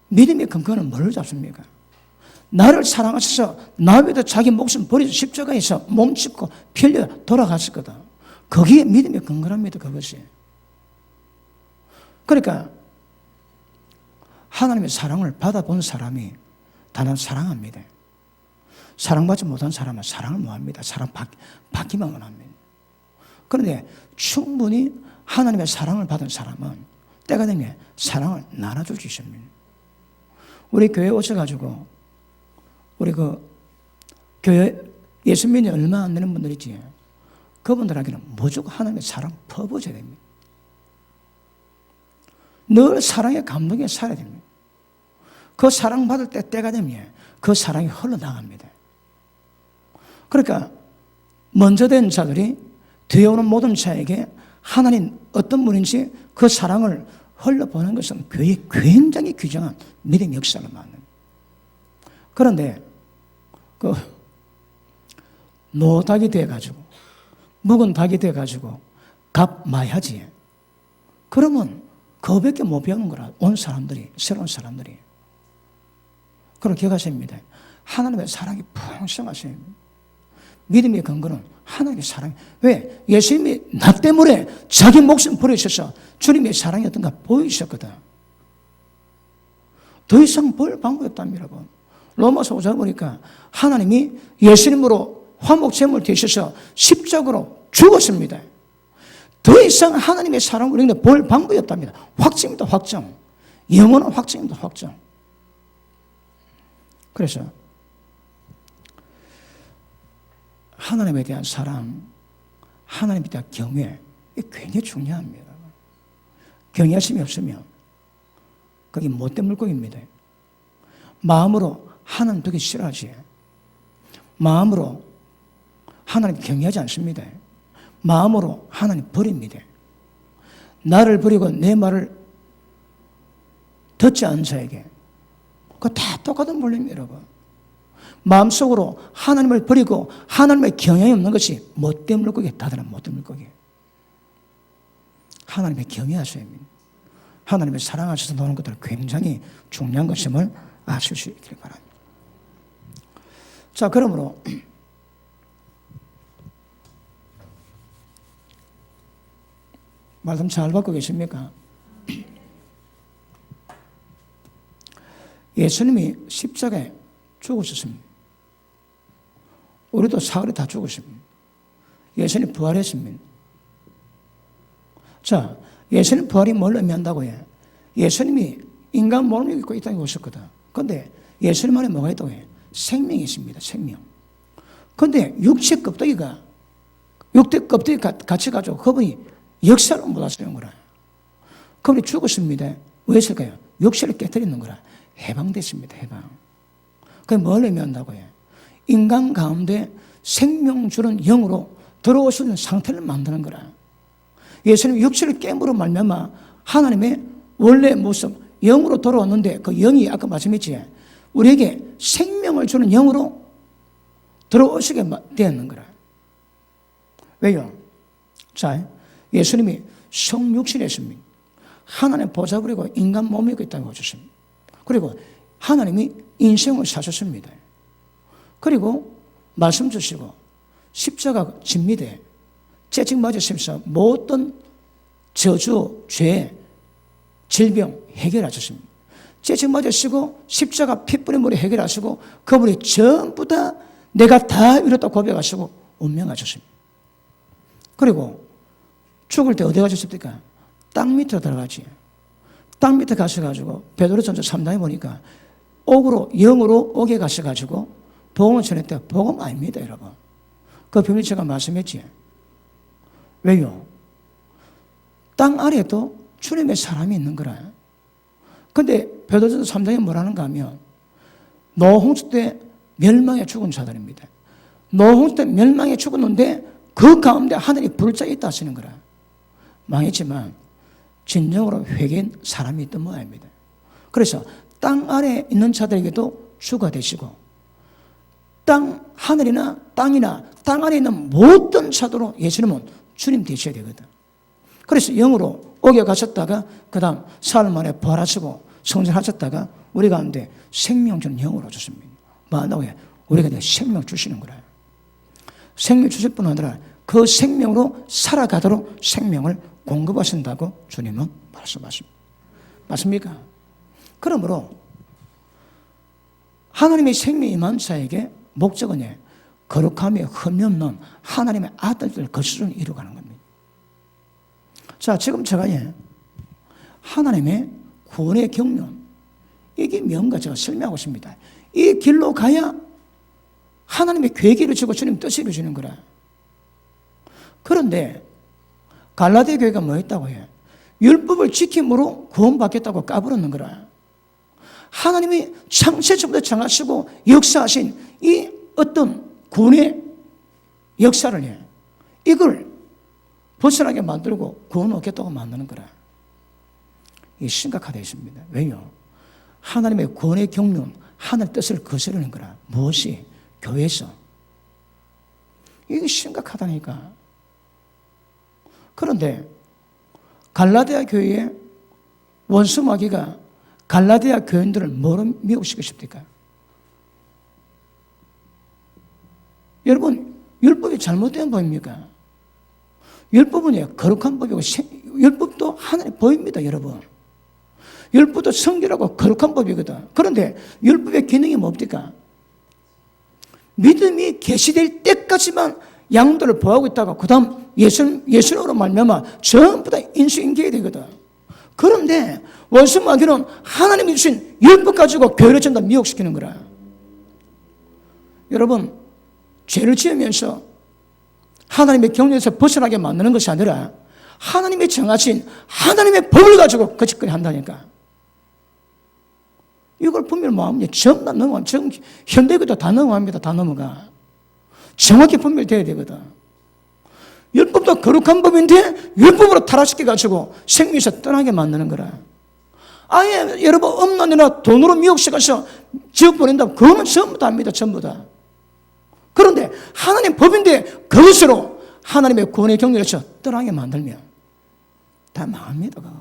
믿음의 근거는 뭘 잡습니까? 나를 사랑하셔서 나 위에다 자기 목숨 버리고 십자가에서 몸짓고 피 흘려 돌아갔었거든. 거기에 믿음의 근거랍니다. 그것이. 그러니까 하나님의 사랑을 받아본 사람이 다만 사랑합니다. 사랑받지 못한 사람은 사랑을 못합니다. 사랑 받기만 원합니다. 그런데 충분히 하나님의 사랑을 받은 사람은 때가 되면 사랑을 나눠줄 수 있습니다. 우리 교회 오셔가지고 우리 교회 예수 믿는 얼마 안 되는 분들이지, 그분들에게는 무조건 하나님의 사랑 퍼부어줘야 됩니다. 늘 사랑의 감동에 살아야 됩니다. 그 사랑받을 때가 되면 그 사랑이 흘러나갑니다. 그러니까 먼저 된 자들이 뒤에 오는 모든 자에게 하나님 어떤 분인지 그 사랑을 흘러보는 것은 교회에 굉장히 귀중한 믿음의 역사를 만듭니다. 그런데 노닥이 돼가지고 묵은 닭이 돼가지고 값 많이 하지. 그러면 그밖에 못 배우는 거라. 온 사람들이, 새로운 사람들이. 그걸 기억하셔야 합니다. 하나님의 사랑이 풍성하셔야 합니다. 믿음의 근거는 하나님의 사랑. 왜? 예수님이 나 때문에 자기 목숨 버리셔서 주님의 사랑이 어떤가 보이셨거든. 더 이상 볼 방법이 없답니다, 여러분. 로마서 5장 보니까 하나님이 예수님으로 화목제물 되셔서 십자가로 죽었습니다. 더 이상 하나님의 사랑을 우리는 볼 방법이 없답니다. 확증입니다, 확정. 영원한 확증입니다, 확정. 그래서 하나님에 대한 사랑, 하나님에 대한 경외, 이게 굉장히 중요합니다. 경외하심이 없으면 그게 못된 물고기입니다. 마음으로 하나님 되게 싫어하지. 마음으로 하나님 경외하지 않습니다. 마음으로 하나님 버립니다. 나를 버리고 내 말을 듣지 않은 자에게 그거 다 똑같은 원리입니다, 여러분. 마음속으로 하나님을 버리고 하나님의 경외이 없는 것이 못된 물고기, 다들은 못된 물고기. 하나님의 경외하셔야 합니다. 하나님의 사랑하셔서 노는 것들은 굉장히 중요한 것임을 아실 수 있기를 바랍니다. 자, 그러므로 말씀 잘 받고 계십니까? 예수님이 십자가에 죽으셨습니다. 우리도 사흘에 다 죽으십니다. 예수님 부활했습니다. 자, 예수님 부활이 뭘 의미한다고 해? 예수님이 인간 몸을 입고 이 땅에 오셨거든. 그런데 예수님 안에 뭐가 있다고 해? 생명이 있습니다. 생명. 그런데 육체 껍데기가 육체 껍데기 같이 가지고 그분이 역사를 못 하시는 거라. 그분이 죽었습니다. 왜 했을까요? 육체를 깨뜨리는 거라. 해방됐습니다. 해방. 그게 뭘 의미한다고요? 인간 가운데 생명 주는 영으로 들어올 수 있는 상태를 만드는 거라. 예수님 육체를 깨물어 말미암아 하나님의 원래 모습 영으로 돌아왔는데 그 영이 아까 말씀했지 우리에게 생명을 주는 영으로 들어오시게 되었는 거라. 왜요? 자, 예수님이 성육신했습니다. 하나님 보좌 버리고 인간 몸이 있다고 하셨습니다. 그리고 하나님이 인생을 사셨습니다. 그리고 말씀 주시고 십자가 집니다. 채찍 맞으시면서 모든 저주, 죄, 질병 해결하셨습니다. 채찍 맞으시고 십자가 피 뿌림으로 해결하시고 그분이 전부 다 내가 다 이뤘다 고백하시고 운명하셨습니다. 그리고 죽을 때 어디 가셨습니까? 땅 밑으로 들어가지. 땅 밑에 가셔가지고 베드로전서 3장에 보니까 옥으로 영으로 옥에 가셔가지고 복음을 전했대. 복음 아닙니다, 여러분. 그 비밀 제가 말씀했지. 왜요? 땅 아래에도 주님의 사람이 있는 거라. 근데 베드로전서 3장에 뭐라는가 하면 노홍수 때 멸망에 죽은 자들입니다. 노홍수 때 멸망에 죽었는데 그 가운데 하늘이 불자에 있다 하시는 거라. 망했지만 진정으로 회개한 사람이 있던 모양입니다. 그래서 땅 아래에 있는 자들에게도 주가 되시고 땅, 하늘이나 땅이나 땅 아래에 있는 모든 자도로 예수님은 주님 되셔야 되거든. 그래서 영으로 옥에 가셨다가 그 다음 사흘 만에 부활하시고 성전하셨다가 우리 가운데 생명 주는 영으로 주십니다. 뭐 한다고요? 우리가 생명 주시는 거라. 생명 주실 뿐 아니라 그 생명으로 살아가도록 생명을 공급하신다고 주님은 말씀하십니다. 맞습니까? 그러므로 하나님의 생명이 임한 자에게 목적은 거룩함이 흠이 없는 하나님의 아들들 그 수준을 이루어가는 겁니다. 자, 지금 제가 하나님의 구원의 경륜 이게 뭔가 제가 설명하고 있습니다. 이 길로 가야 하나님의 계획을 이루어지고 주님 뜻을 이루어지는 거라. 그런데 갈라디아 교회가 뭐 했다고 해요? 율법을 지킴으로 구원받겠다고 까불었는 거라. 하나님이 창세전부터 정하시고 역사하신 이 어떤 구원의 역사를 이걸 벗어나게 만들고 구원 얻겠다고 만드는 거라. 이게 심각하다 있습니다. 왜요? 하나님의 구원의 경륜, 하늘 뜻을 거스르는 거라. 무엇이? 교회에서. 이게 심각하다니까. 그런데 갈라디아 교회의 원수 마귀가 갈라디아 교인들을 뭐로 미혹시키고 싶습니까? 여러분, 율법이 잘못된 법입니까? 율법은 거룩한 법이고 율법도 하나의 법입니다, 여러분. 율법도 성결하고 거룩한 법이거든. 그런데 율법의 기능이 뭡니까? 믿음이 계시될 때까지만 양들을 보호하고 있다가 그 다음 예수님으로 말미암아 전부 다 인수인계해야 되거든. 그런데 원수 마귀는 하나님이 주신 율법 가지고 교회를 전부 다 미혹시키는 거라. 여러분, 죄를 지으면서 하나님의 경륜에서 벗어나게 만드는 것이 아니라 하나님이 정하신 하나님의 법을 가지고 거짓거리 한다니까. 이걸 분별 마음이 전부 다 넘어가. 현대교도 다 넘어갑니다. 다 넘어가. 정확히 분별돼야 되거든. 율법도 거룩한 법인데 율법으로 타락시켜가지고 생명에서 떠나게 만드는 거라. 아예 여러분 엄난이나 돈으로 미혹시켜서 지어버린다고 그거는 전부 다 합니다. 전부 다. 그런데 하나님 법인데 그것으로 하나님의 구원의 경륜에서 떠나게 만들면 다 망합니다. 그거.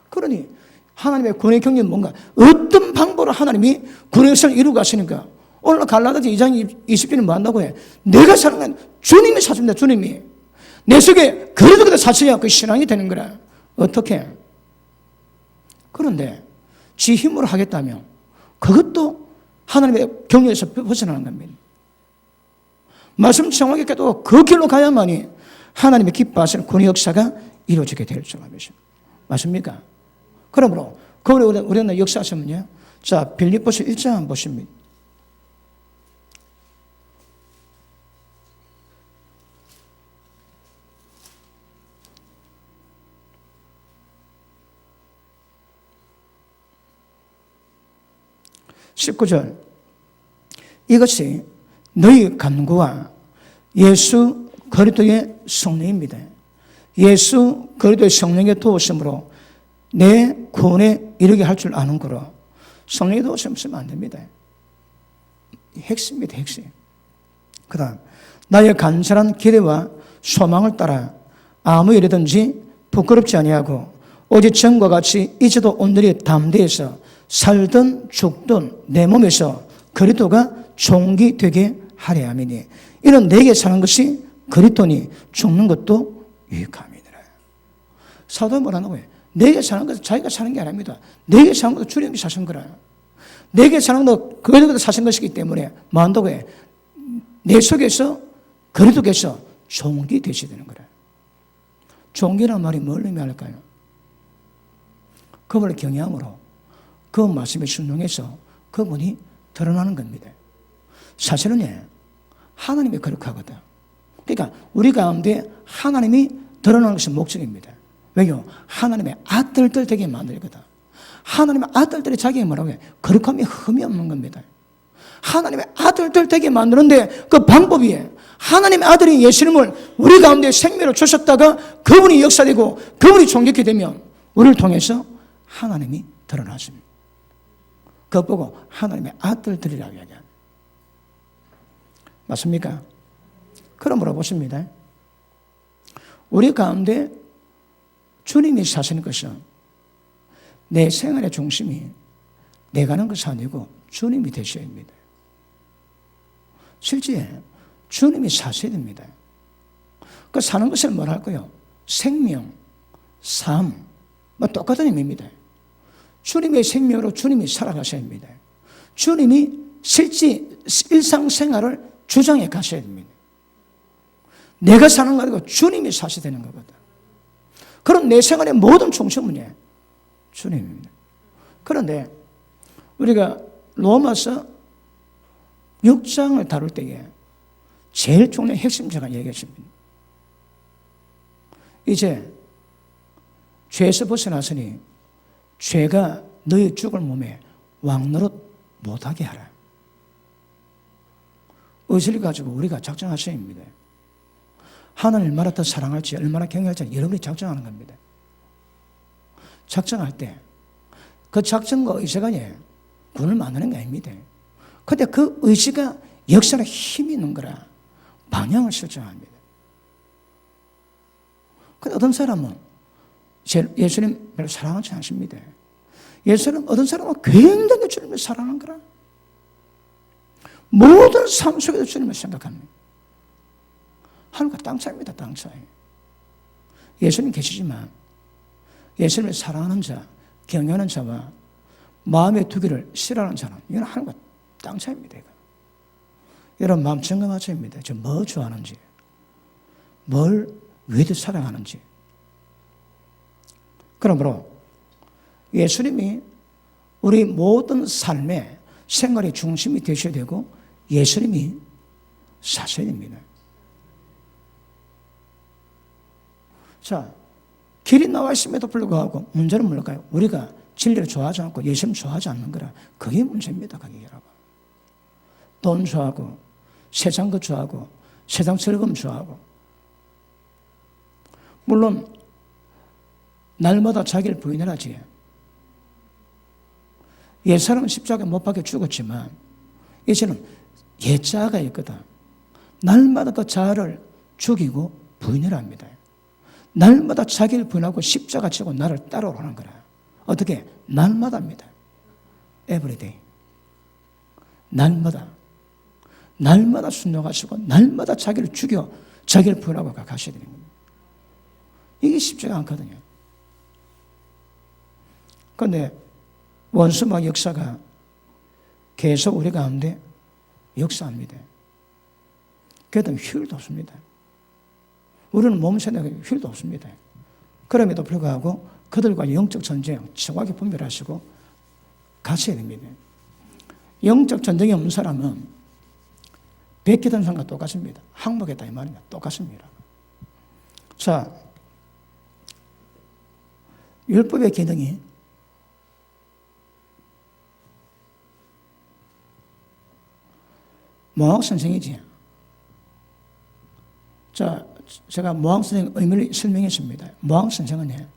그러니 하나님의 구원의 경륜은 뭔가 어떤 방법으로 하나님이 구원의 역사를 이루고 가시는가. 오늘 갈라디아 2장 20절에 뭐 한다고 해? 내가 사는 건 주님이 사십니다. 주님이. 내 속에 그래도 사셔야 그 신앙이 되는 거라. 어떻게? 그런데 지 힘으로 하겠다면 그것도 하나님의 경륜에서 벗어나는 겁니다. 말씀 정확히 깨도 그 길로 가야만이 하나님의 기뻐하시는 구원의 역사가 이루어지게 될 줄 알겠습니다. 맞습니까? 그러므로 우리는 역사하시면요. 자, 빌립보서 1장 한번 보십니다. 19절. 이것이 너희 간구와 예수 그리스도의 성령입니다. 예수 그리스도의 성령의 도우심으로 내 구원에 이르게 할 줄 아는 거로 성령의 도우심 없으면 안 됩니다. 핵심입니다. 핵심. 그 다음 나의 간절한 기대와 소망을 따라 아무 일이든지 부끄럽지 아니하고 오직 전과 같이 이제도 오늘이 담대해서 살든 죽든 내 몸에서 그리스도가 종기되게 하려 함이니 이는 내게 사는 것이 그리스도니 죽는 것도 유익함이니라. 사도는 뭐라는 거예요? 내게 사는 것은 자기가 사는 게 아닙니다. 내게 사는 것도 주님이 사신 거라. 내게 사는 것도 그리스도가 사신 것이기 때문에 뭐한다고 해? 내 속에서 그리스도께서 종기 되시는 거라. 종기라는 말이 뭘 의미할까요? 그분을 경외함으로 그 말씀에 순종해서 그분이 드러나는 겁니다. 사실은 하나님이 거룩하거든. 그러니까 우리 가운데 하나님이 드러나는 것이 목적입니다. 왜요? 하나님의 아들들 되게 만들거든. 하나님의 아들들이 자기가 뭐라고 해? 거룩함이 흠이 없는 겁니다. 하나님의 아들들 되게 만드는데 그 방법이 하나님의 아들인 예수님을 우리 가운데 생명을 주셨다가 그분이 역사되고 그분이 존귀케 되면 우리를 통해서 하나님이 드러나십니다. 그것 보고 하나님의 아들들이라고 이야기합니다. 맞습니까? 그럼 물어보십니다. 우리 가운데 주님이 사시는 것은 내 생활의 중심이 내가 하는 것이 아니고 주님이 되셔야 합니다. 실제 주님이 사셔야 됩니다. 그 사는 것을 뭐라 할까요? 생명, 삶, 뭐 똑같은 의미입니다. 주님의 생명으로 주님이 살아가셔야 합니다. 주님이 실제 일상생활을 주장해 가셔야 됩니다. 내가 사는 거 아니고 주님이 사셔야 되는 거거든. 그럼 내 생활의 모든 중심은 주님입니다. 그런데 우리가 로마서 6장을 다룰 때에 제일 중요한 핵심자가 얘기했습니다. 이제 죄에서 벗어났으니 죄가 너희 죽을 몸에 왕노릇 못하게 하라. 의지를 가지고 우리가 작정하셔야 합니다. 하나님을 얼마나 더 사랑할지 얼마나 경외할지 여러분이 작정하는 겁니다. 작정할 때 그 작정과 의지가 군을 만드는 게 아닙니다. 그런데 그 의지가 역사에 힘이 있는 거라 방향을 설정합니다. 그런데 어떤 사람은 예수님 별로 사랑하지 않습니다. 예수님 어떤 사람은 굉장히 주님을 사랑하는 거라. 모든 삶 속에서 주님을 생각합니다. 하늘과 땅 차이입니다. 땅 차이. 예수님 계시지만 예수님을 사랑하는 자, 경외하는 자와 마음에 두기를 싫어하는 자는 이건 하늘과 땅 차이입니다. 여러분 마음 점검하셔야 합니다. 저 뭐 좋아하는지, 뭘 왜 더 사랑하는지. 그러므로 예수님이 우리 모든 삶의 생활의 중심이 되셔야 되고 예수님이 사셔야 됩니다. 자, 길이 나와 있음에도 불구하고 문제는 뭘까요? 우리가 진리를 좋아하지 않고 예수님 좋아하지 않는 거라. 그게 문제입니다. 그게 여러분. 돈 좋아하고 세상 것 좋아하고 세상 즐거움 좋아하고 물론 날마다 자기를 부인하지. 옛사람은 십자가에 못 박혀 죽었지만 이제는 옛자가 있거든. 날마다 그 자아를 죽이고 부인을 합니다. 날마다 자기를 부인하고 십자가 지고 나를 따라오라는 거라. 어떻게? 날마다입니다. Everyday. 날마다. 날마다 순종하시고 날마다 자기를 죽여 자기를 부인하고 가셔야 되는 겁니다. 이게 쉽지가 않거든요. 그런데 원수막 역사가 계속 우리 가운데 역사합니다. 그래도 휴일도 없습니다. 우리는 몸 생각에 휴일도 없습니다. 그럼에도 불구하고 그들과 영적 전쟁 정확히 분별하시고 가셔야 됩니다. 영적 전쟁이 없는 사람은 백기던 사람과 똑같습니다. 항복했다 이 말입니다. 똑같습니다. 자, 율법의 기능이 모학 선생이지. 자, 제가 모학 선생 의미를 설명했습니다. 모학 선생은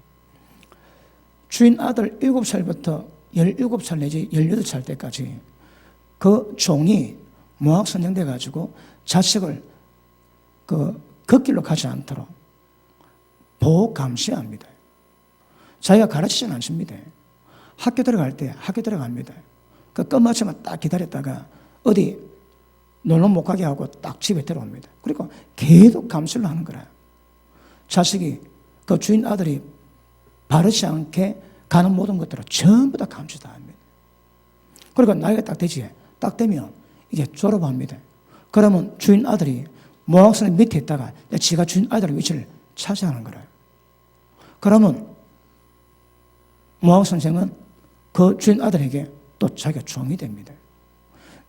주인 아들 7살부터 17살 내지 18살 때까지 그 종이 모학 선생 돼가지고 자식을 그 걷길로 가지 않도록 보호 감시합니다. 자기가 가르치지는 않습니다. 학교 들어갈 때 학교 들어갑니다. 그 끝마치면 딱 기다렸다가 어디 놀러 못 가게 하고 딱 집에 들어옵니다. 그리고 계속 감시를 하는 거라. 자식이 그 주인 아들이 바르지 않게 가는 모든 것들을 전부 다 감시 다 합니다. 그리고 나이가 딱 되지. 딱 되면 이제 졸업합니다. 그러면 주인 아들이 모학선생 밑에 있다가 지가 주인 아들의 위치를 차지하는 거라. 그러면 모학선생은 그 주인 아들에게 또 자기가 종이 됩니다.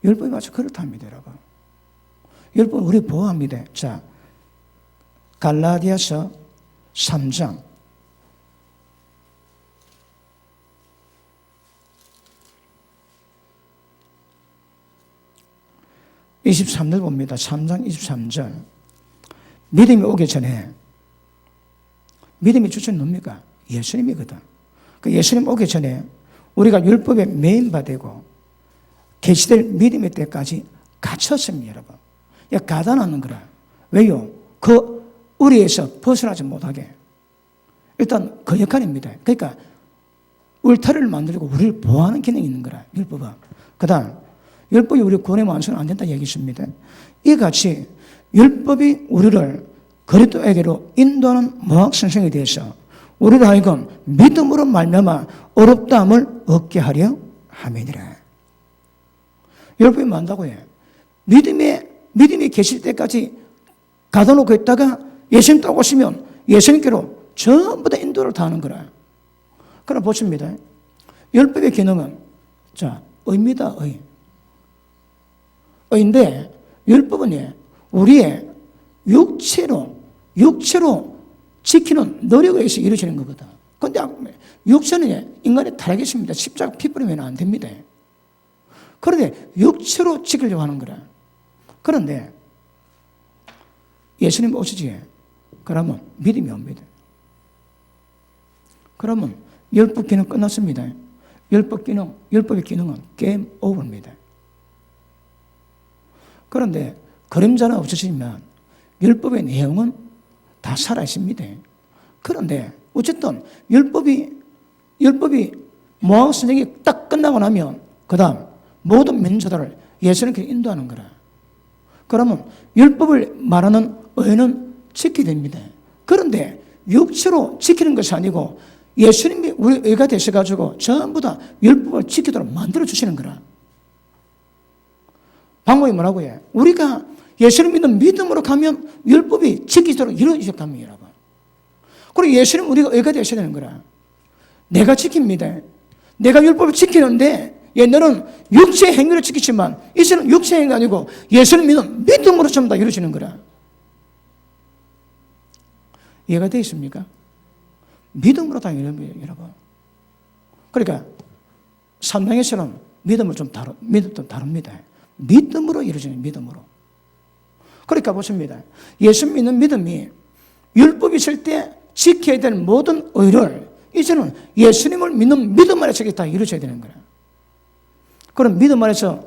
율법이 마치 그렇답니다, 여러분. 율법 우리 보호합니다. 자, 갈라디아서 3장 23절 봅니다. 3장 23절. 믿음이 오기 전에, 믿음이 주체는 뭡니까? 예수님이거든. 그 예수님 오기 전에 우리가 율법에 매인바되고 계시될 믿음의 때까지 갇혔습니다, 여러분. 가다놓는 거라. 왜요? 그 우리에서 벗어나지 못하게. 일단 그 역할입니다. 그러니까 울타리를 만들고 우리를 보호하는 기능이 있는 거라, 율법은. 그 다음, 율법이 우리 구원에 완성은 안 된다 얘기했습니다. 이같이 율법이 우리를 그리스도에게로 인도하는 모학 선생에 대해서 우리로 하여금 믿음으로 말미암아 어렵다함을 얻게 하려 함이니라. 율법이 만다고 해. 믿음이 계실 때까지 가둬놓고 있다가 예수님 딱 오시면 예수님께로 전부 다 인도를 다 하는 거라. 그럼 보십니다. 율법의 기능은, 자, 의입니다, 의. 의인데, 율법은 우리의 육체로 지키는 노력에 의해서 이루어지는 거거든. 그런데 육체는 인간의 타락이십니다. 십자가 피 뿌리면 안 됩니다. 그런데 육체로 지키려고 하는 거라. 그런데 예수님 오시지. 그러면 믿음이 옵니다. 그러면 율법 기능 끝났습니다. 율법의 기능은 게임 오버입니다. 그런데 그림자는 없으시지만 율법의 내용은 다 살아있습니다. 그런데 어쨌든 율법이 모학 선생이 딱 끝나고 나면 그 다음 모든 민초들을 예수님께 인도하는 거라. 그러면 율법을 말하는 의는 지키게 됩니다. 그런데 육체로 지키는 것이 아니고 예수님이 우리 의가 되셔가지고 전부 다 율법을 지키도록 만들어주시는 거라. 방법이 뭐라고 해? 우리가 예수님 믿는 믿음으로 가면 율법이 지키도록 이루어지셨다면 여러분. 그리고 예수님 우리가 의가 되셔야 되는 거라. 내가 지킵니다. 내가 율법을 지키는데 너는 육체의 행위를 지키지만 이제는 육체의 행위가 아니고 예수님 믿는 믿음으로 전부 다 이루어지는 거라. 이해가 되어 있습니까? 믿음으로 다 이루어집니다, 여러분. 그러니까 삼당에서는 믿음을 좀 다릅니다. 믿음으로 이루어지는 믿음으로. 그러니까 보십니다. 예수 믿는 믿음이 율법이 있을 때 지켜야 될 모든 의를 이제는 예수님을 믿는 믿음 안에서 다 이루어져야 되는 거야. 그럼 믿음 안에서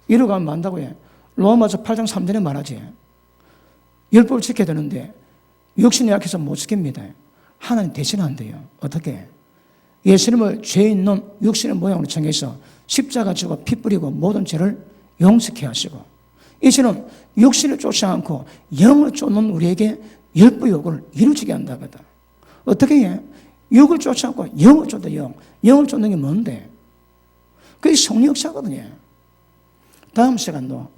이루어가면 만다고 해. 로마서 8장 3절에 말하지. 율법을 지켜야 되는데 육신이 약해서 못 지킵니다. 하나님 대신한대요. 어떻게? 예수님을 죄 있는 육신의 모양으로 정해서 십자가 지고 피 뿌리고 모든 죄를 용서케 하시고 이제는 육신을 쫓지 않고 영을 쫓는 우리에게 율법 요구를 이루어지게 한다거든. 어떻게 해? 육을 쫓지 않고 영을 쫓다 영을 쫓는 게 뭔데? 그게 성령 역사거든요. 다음 시간도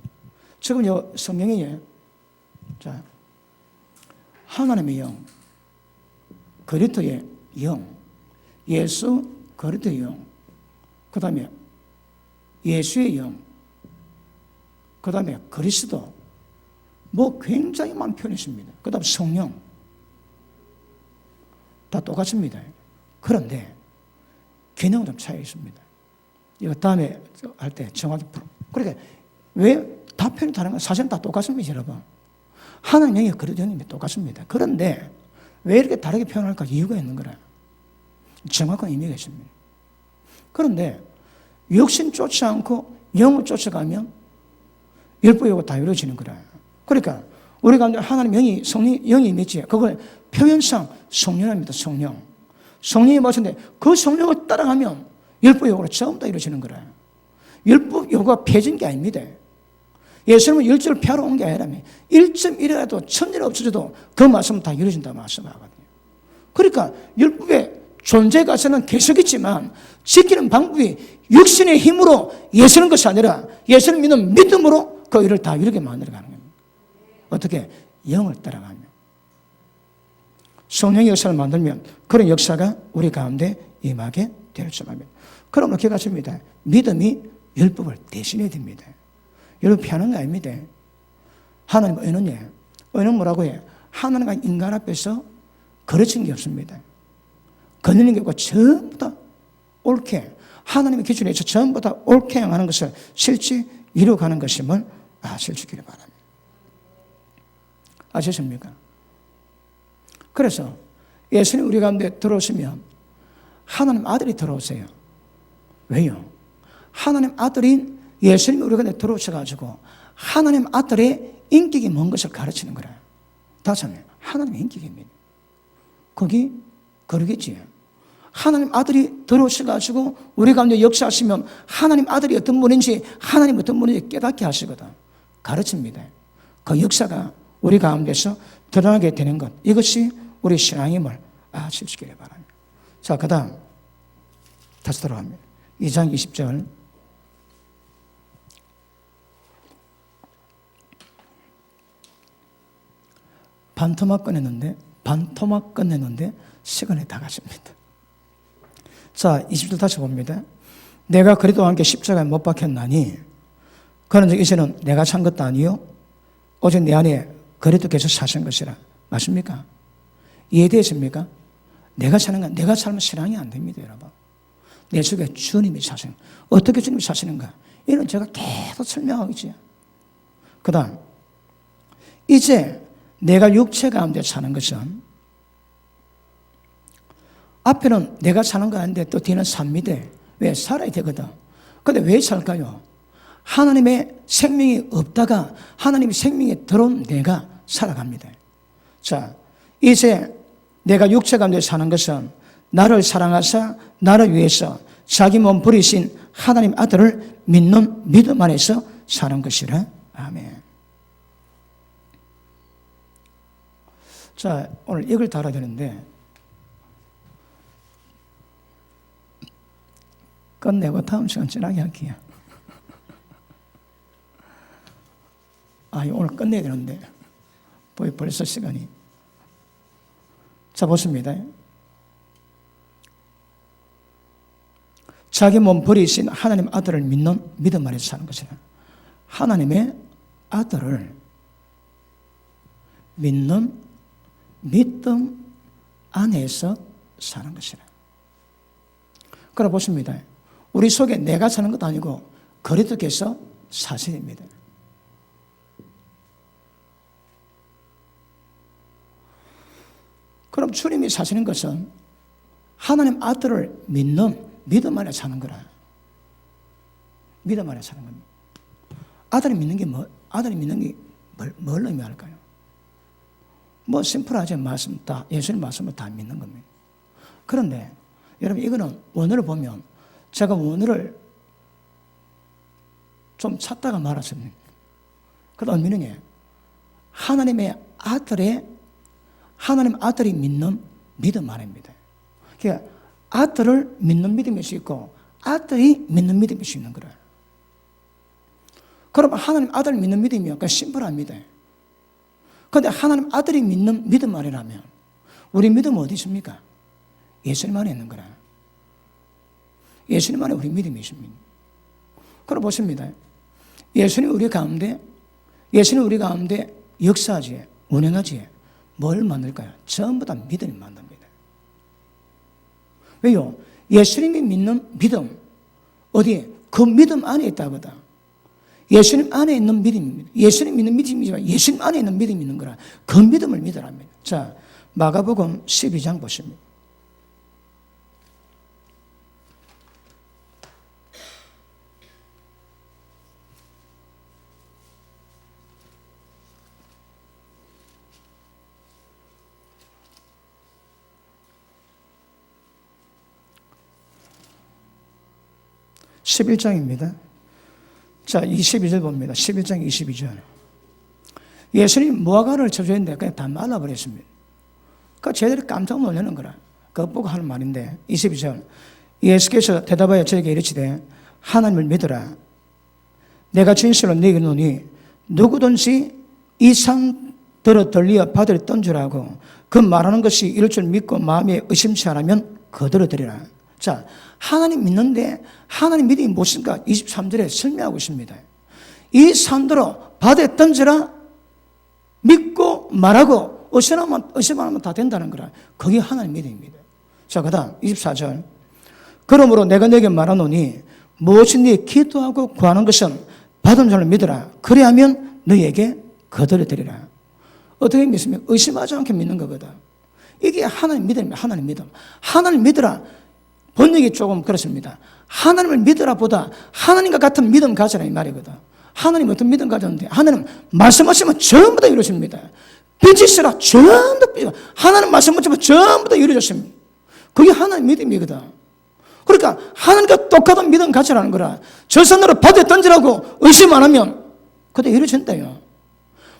지금 성경에 자 하나님의 영, 그리스도의 영, 예수 그리스도의 영, 그 다음에 예수의 영, 그 다음에 그리스도, 뭐 굉장히 많은 표현이 있습니다. 그 다음 성령, 다 똑같습니다. 그런데 기능은 좀 차이가 있습니다. 이거 다음에 할 때 정확히 그러니까 왜 다 다 표현이 다른 거 사실은 다 똑같습니다, 여러분. 하나님 영이 그릇 영이 똑같습니다. 그런데 왜 이렇게 다르게 표현할까? 이유가 있는 거라. 정확한 의미가 있습니다. 그런데 육신 쫓지 않고 영을 쫓아가면 율법이고 다 이루어지는 거라. 그러니까 우리 가운데 하나님 영이 영이 있지. 그걸 표현상 성령입니다. 성령이 무엇인데 그 성령을 따라가면 율법 요구로 전부 다 이루어지는 거라. 율법 요구가 폐진 게 아닙니다. 예수님은 일절을 폐하러 온 게 아니라며 1.1이라도 1000일 없어져도 그 말씀은 다 이루어진다고 말씀하거든요. 그러니까 율법의 존재 가치는 계속있지만 지키는 방법이 육신의 힘으로 예수는 것이 아니라 예수를 믿는 믿음으로 그 일을 다 이루게 만들어가는 겁니다. 어떻게? 영을 따라가며 성령의 역사를 만들면 그런 역사가 우리 가운데 임하게 될 줄 압니다. 그러므로 기억하십니다. 믿음이 율법을 대신해야 됩니다. 율법 피하는 거 아닙니다. 하나님 의는 뭐라고 해? 하나님과 인간 앞에서 거르친 게 없습니다. 거느리는 게 없고 전부 다 옳게 하나님의 기준에서 전부 다 옳게 행하는 것을 실제 이루어가는 것임을 아실지기를 바랍니다. 아셨습니까? 그래서 예수님 우리 가운데 들어오시면 하나님 아들이 들어오세요. 왜요? 하나님 아들인 예수님이 우리 가운데 들어오셔가지고 하나님 아들의 인격이 뭔 것을 가르치는 거라. 다시 한번 하나님의 인격입니다. 거기 그러겠지. 하나님 아들이 들어오셔가지고 우리 가운데 역사하시면 하나님 아들이 어떤 분인지 하나님 어떤 분인지 깨닫게 하시거든. 가르칩니다. 그 역사가 우리 가운데서 드러나게 되는 것, 이것이 우리 신앙임을 아시기를 바랍니다. 자, 그 다음 다시 돌아갑니다. 2장 20절 반토막 꺼냈는데 시간이 다 가십니다. 자, 20절 다시 봅니다. 내가 그리스도와 함께 십자가에 못 박혔나니 그런즉 이제는 내가 산 것도 아니요 오직 내 안에 그리스도께서 사신 것이라. 맞습니까? 이해되십니까? 내가 사는 건 내가 살면 신앙이 안 됩니다, 여러분. 내 속에 주님이 사시는. 어떻게 주님이 사시는가? 이는 제가 계속 설명하겠지요. 그 다음 이제 내가 육체 가운데 사는 것은 앞에는 내가 사는 거 아닌데 또 뒤는 삽니다. 왜? 살아야 되거든. 그런데 왜 살까요? 하나님의 생명이 없다가 하나님의 생명이 들어온 내가 살아갑니다. 자, 이제 내가 육체 가운데 사는 것은 나를 사랑하사 나를 위해서 자기 몸 버리신 하나님 아들을 믿는 믿음 안에서 사는 것이라. 아멘. 자, 오늘 이걸 다뤄야 되는데 끝내고 다음 시간 지나게 할게요. 오늘 끝내야 되는데 벌써 시간이. 자, 보십니다. 자기 몸 버리신 하나님 아들을 믿는 믿음 안에서 사는 것이라. 하나님의 아들을 믿는 믿음 안에서 사는 것이라. 그럼 보십니다. 우리 속에 내가 사는 것도 아니고 그리스도께서 사실입니다. 그럼 주님이 사시는 것은 하나님 아들을 믿는 믿음 안에 사는 거라. 믿음 안에 사는 겁니다. 아들이 믿는 게 뭘 의미할까요? 심플하죠. 말씀 다, 예수님 말씀을 다 믿는 겁니다. 그런데 여러분 이거는 원어를 보면 제가 원어를 좀 찾다가 말았습니다. 그 의미는 하나님 아들이 믿는 믿음 안입니다. 그러니까 아들을 믿는 믿음일 수 있고 아들이 믿는 믿음일 수 있는 거예요. 그러면 하나님 아들을 믿는 믿음이요. 그러니까 심플합니다. 그런데 하나님 아들이 믿는 믿음 안이라면 우리 믿음은 어디 있습니까? 예수님 안에 있는 거라. 예수님 안에 우리 믿음이 있습니다. 그럼 보십니다. 예수님 우리 가운데 역사하지, 운행하지, 뭘 만들까요? 전부 다 믿음이 만듭니다. 왜요? 예수님이 믿는 믿음, 어디에? 그 믿음 안에 있다거든. 예수님 안에 있는 믿음입니다. 예수님 믿는 믿음이지만 예수님 안에 있는 믿음이 있는 거라. 그 믿음을 믿으랍니다. 자, 마가복음 12장 보십니다. (11장입니다) 자, 22절 봅니다. 11장 22절. 예수님 무화과를 저주했는데 그냥 다 말라버렸습니다. 그러니까 쟤들이 깜짝 놀라는 거라. 그거 보고 하는 말인데 22절. 예수께서 대답하여 저에게 이르시되 하나님을 믿어라. 내가 진실로 네게 이르노니 누구든지 이 산 들어 들리어 바다에 던지라고 그 말하는 것이 이럴 줄 믿고 마음에 의심치 않으면 거들어 들이라. 자, 하나님 믿는데 하나님 믿음이 무엇인가 23절에 설명하고 있습니다. 이 산들어 바다에 던지라 믿고 말하고 의심 안 하면 다 된다는 거라. 그게 하나님 믿음입니다. 자, 그 다음 24절. 그러므로 내가 너에게 말하노니 무엇이든지 기도하고 구하는 것은 받은 줄로 믿어라. 그래야면 너에게 거들어 드리라. 어떻게 믿습니까? 의심하지 않게 믿는 거거든. 이게 하나님 믿음입니다. 하나님 믿음. 하나님 믿으라. 번역이 조금 그렇습니다. 하나님을 믿으라 보다 하나님과 같은 믿음 가져라 이 말이거든. 하나님 어떤 믿음 가졌는데 하나님 말씀하시면 전부 다 이루어집니다. 빚지시라 전부 다 하나님 말씀하시면 전부 다 이루어졌습니다. 그게 하나님 믿음이거든. 그러니까 하나님과 똑같은 믿음 가져라는 거라. 저 산으로 바다에 던지라고 의심 안 하면 그대 이루어진다요.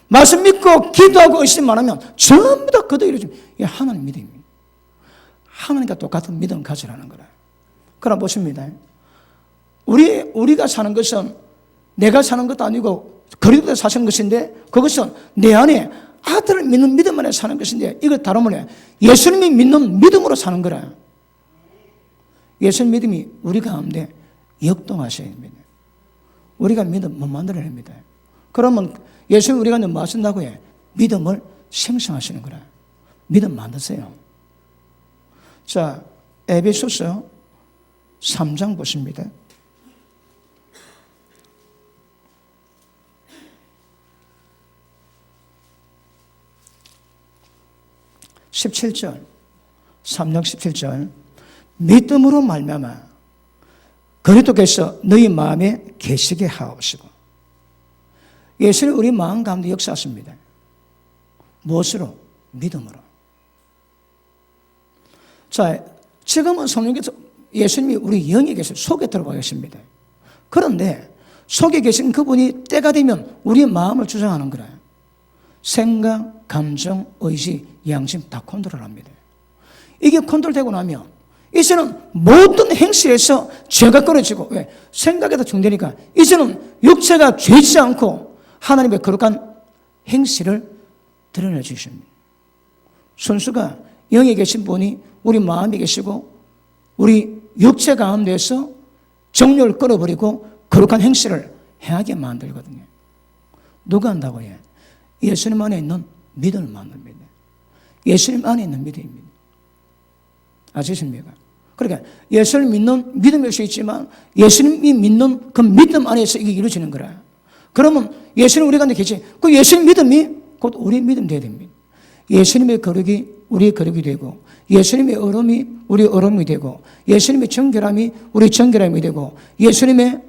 말씀 믿고 기도하고 의심 안 하면 전부 다 그대 이루어집니다. 이게 하나님 믿음입니다. 하나님과 똑같은 믿음 가지라는 거라. 그러나 보십니다. 우리가 사는 것은 내가 사는 것도 아니고 그리스도가 사시는 것인데 그것은 내 안에 아들을 믿는 믿음 안에 사는 것인데 이걸 다루면 예수님이 믿는 믿음으로 사는 거라. 예수님 믿음이 우리 가운데 역동하셔야 됩니다. 우리가 믿음 못 만들어냅니다. 그러면 예수님 우리가 뭐 하신다고 해? 믿음을 생성하시는 거라. 믿음 만드세요. 자, 에베소서 3장 보십니다. 17절, 3장 17절. 믿음으로 말미암아 그리스도께서 너희 마음에 계시게 하옵시고. 예수님 우리 마음 가운데 역사하십니다. 무엇으로? 믿음으로. 자, 지금은 성령께서 예수님이 우리 영에 계셔 속에 들어가 계십니다. 그런데 속에 계신 그분이 때가 되면 우리의 마음을 주장하는 거라. 생각, 감정, 의지, 양심 다 컨트롤합니다. 이게 컨트롤되고 나면 이제는 모든 행실에서 죄가 끊어지고, 왜? 생각에다 중되니까 이제는 육체가 죄지 않고 하나님의 거룩한 행실을 드러내 주십니다. 순수가 영에 계신 분이 우리 마음에 계시고 우리 육체 가운데서 정욕을 끌어버리고 거룩한 행실을 행하게 만들거든요. 누가 한다고 해? 예수님 안에 있는 믿음을 만듭니다. 예수님 안에 있는 믿음입니다. 아시십니까? 그러니까 예수를 믿는 믿음일 수 있지만 예수님이 믿는 그 믿음 안에서 이게 이루어지는 거라. 그러면 예수님 우리 가운데 계시, 그 예수님 믿음이 곧 우리의 믿음 되어야 됩니다. 예수님의 거룩이 우리의 거룩이 되고 예수님의 얼음이 우리의 얼음이 되고 예수님의 정결함이 우리의 정결함이 되고 예수님의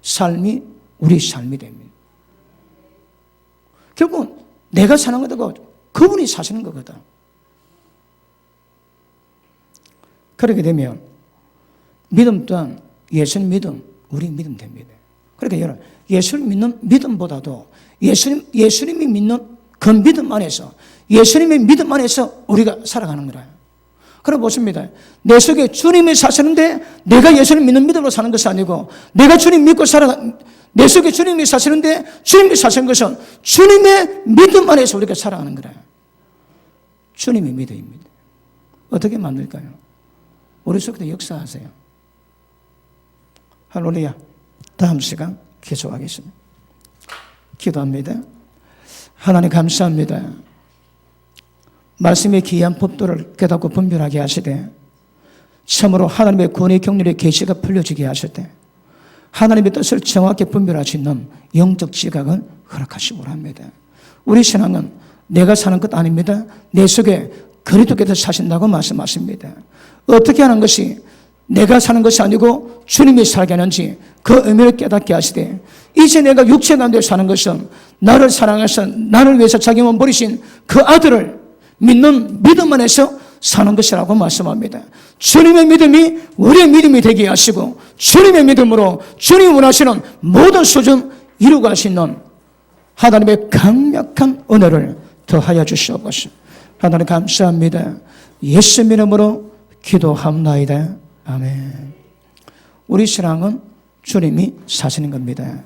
삶이 우리의 삶이 됩니다. 결국은 내가 사는 것도 그분이 사시는 거거든. 그렇게 되면 믿음 또한 예수님 믿음, 우리 믿음 됩니다. 그러니까 여러분, 예수를 믿는 믿음보다도 예수님이 믿는 그 믿음 안에서, 예수님의 믿음 안에서 우리가 살아가는 거라. 그럼 보십니다. 내 속에 주님이 사시는데 내가 예수님 믿는 믿음으로 사는 것이 아니고 내가 주님 믿고 내 속에 주님이 사시는데 주님이 사시는 것은 주님의 믿음 안에서 우리가 살아가는 거라. 주님의 믿음입니다. 어떻게 만들까요? 우리 속에도 역사하세요. 할렐루야. 다음 시간 기도하겠습니다. 기도합니다. 하나님 감사합니다. 말씀의 귀한 법도를 깨닫고 분별하게 하시되 참으로 하나님의 권위 경륜의 계시가 풀려지게 하실 때 하나님의 뜻을 정확히 분별할 수 있는 영적 지각을 허락하시고 합니다. 우리 신앙은 내가 사는 것 아닙니다. 내 속에 그리스도께서 사신다고 말씀하십니다. 어떻게 하는 것이 내가 사는 것이 아니고 주님이 살게 하는지 그 의미를 깨닫게 하시되, 이제 내가 육체 가운데 사는 것은 나를 사랑해서 나를 위해서 자기 몸 버리신 그 아들을 믿는 믿음 안에서 사는 것이라고 말씀합니다. 주님의 믿음이 우리의 믿음이 되게 하시고, 주님의 믿음으로 주님이 원하시는 모든 수준 이루고 갈 수 있는 하나님의 강력한 은혜를 더하여 주시옵소서. 하나님 감사합니다. 예수 이름으로 기도합나이다. 아멘. 우리 신앙은 주님이 사시는 겁니다.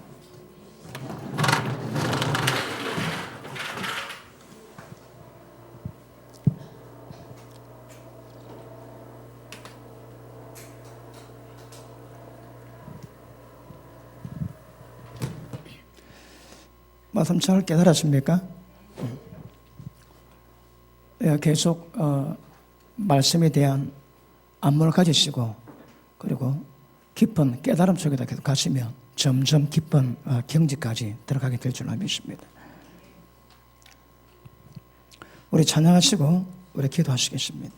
말씀 잘 깨달았습니까? 계속 말씀에 대한 안목을 가지시고, 그리고 깊은 깨달음 속에다 계속 가시면 점점 깊은 경지까지 들어가게 될 줄로 믿습니다. 우리 찬양하시고 우리 기도하시겠습니다.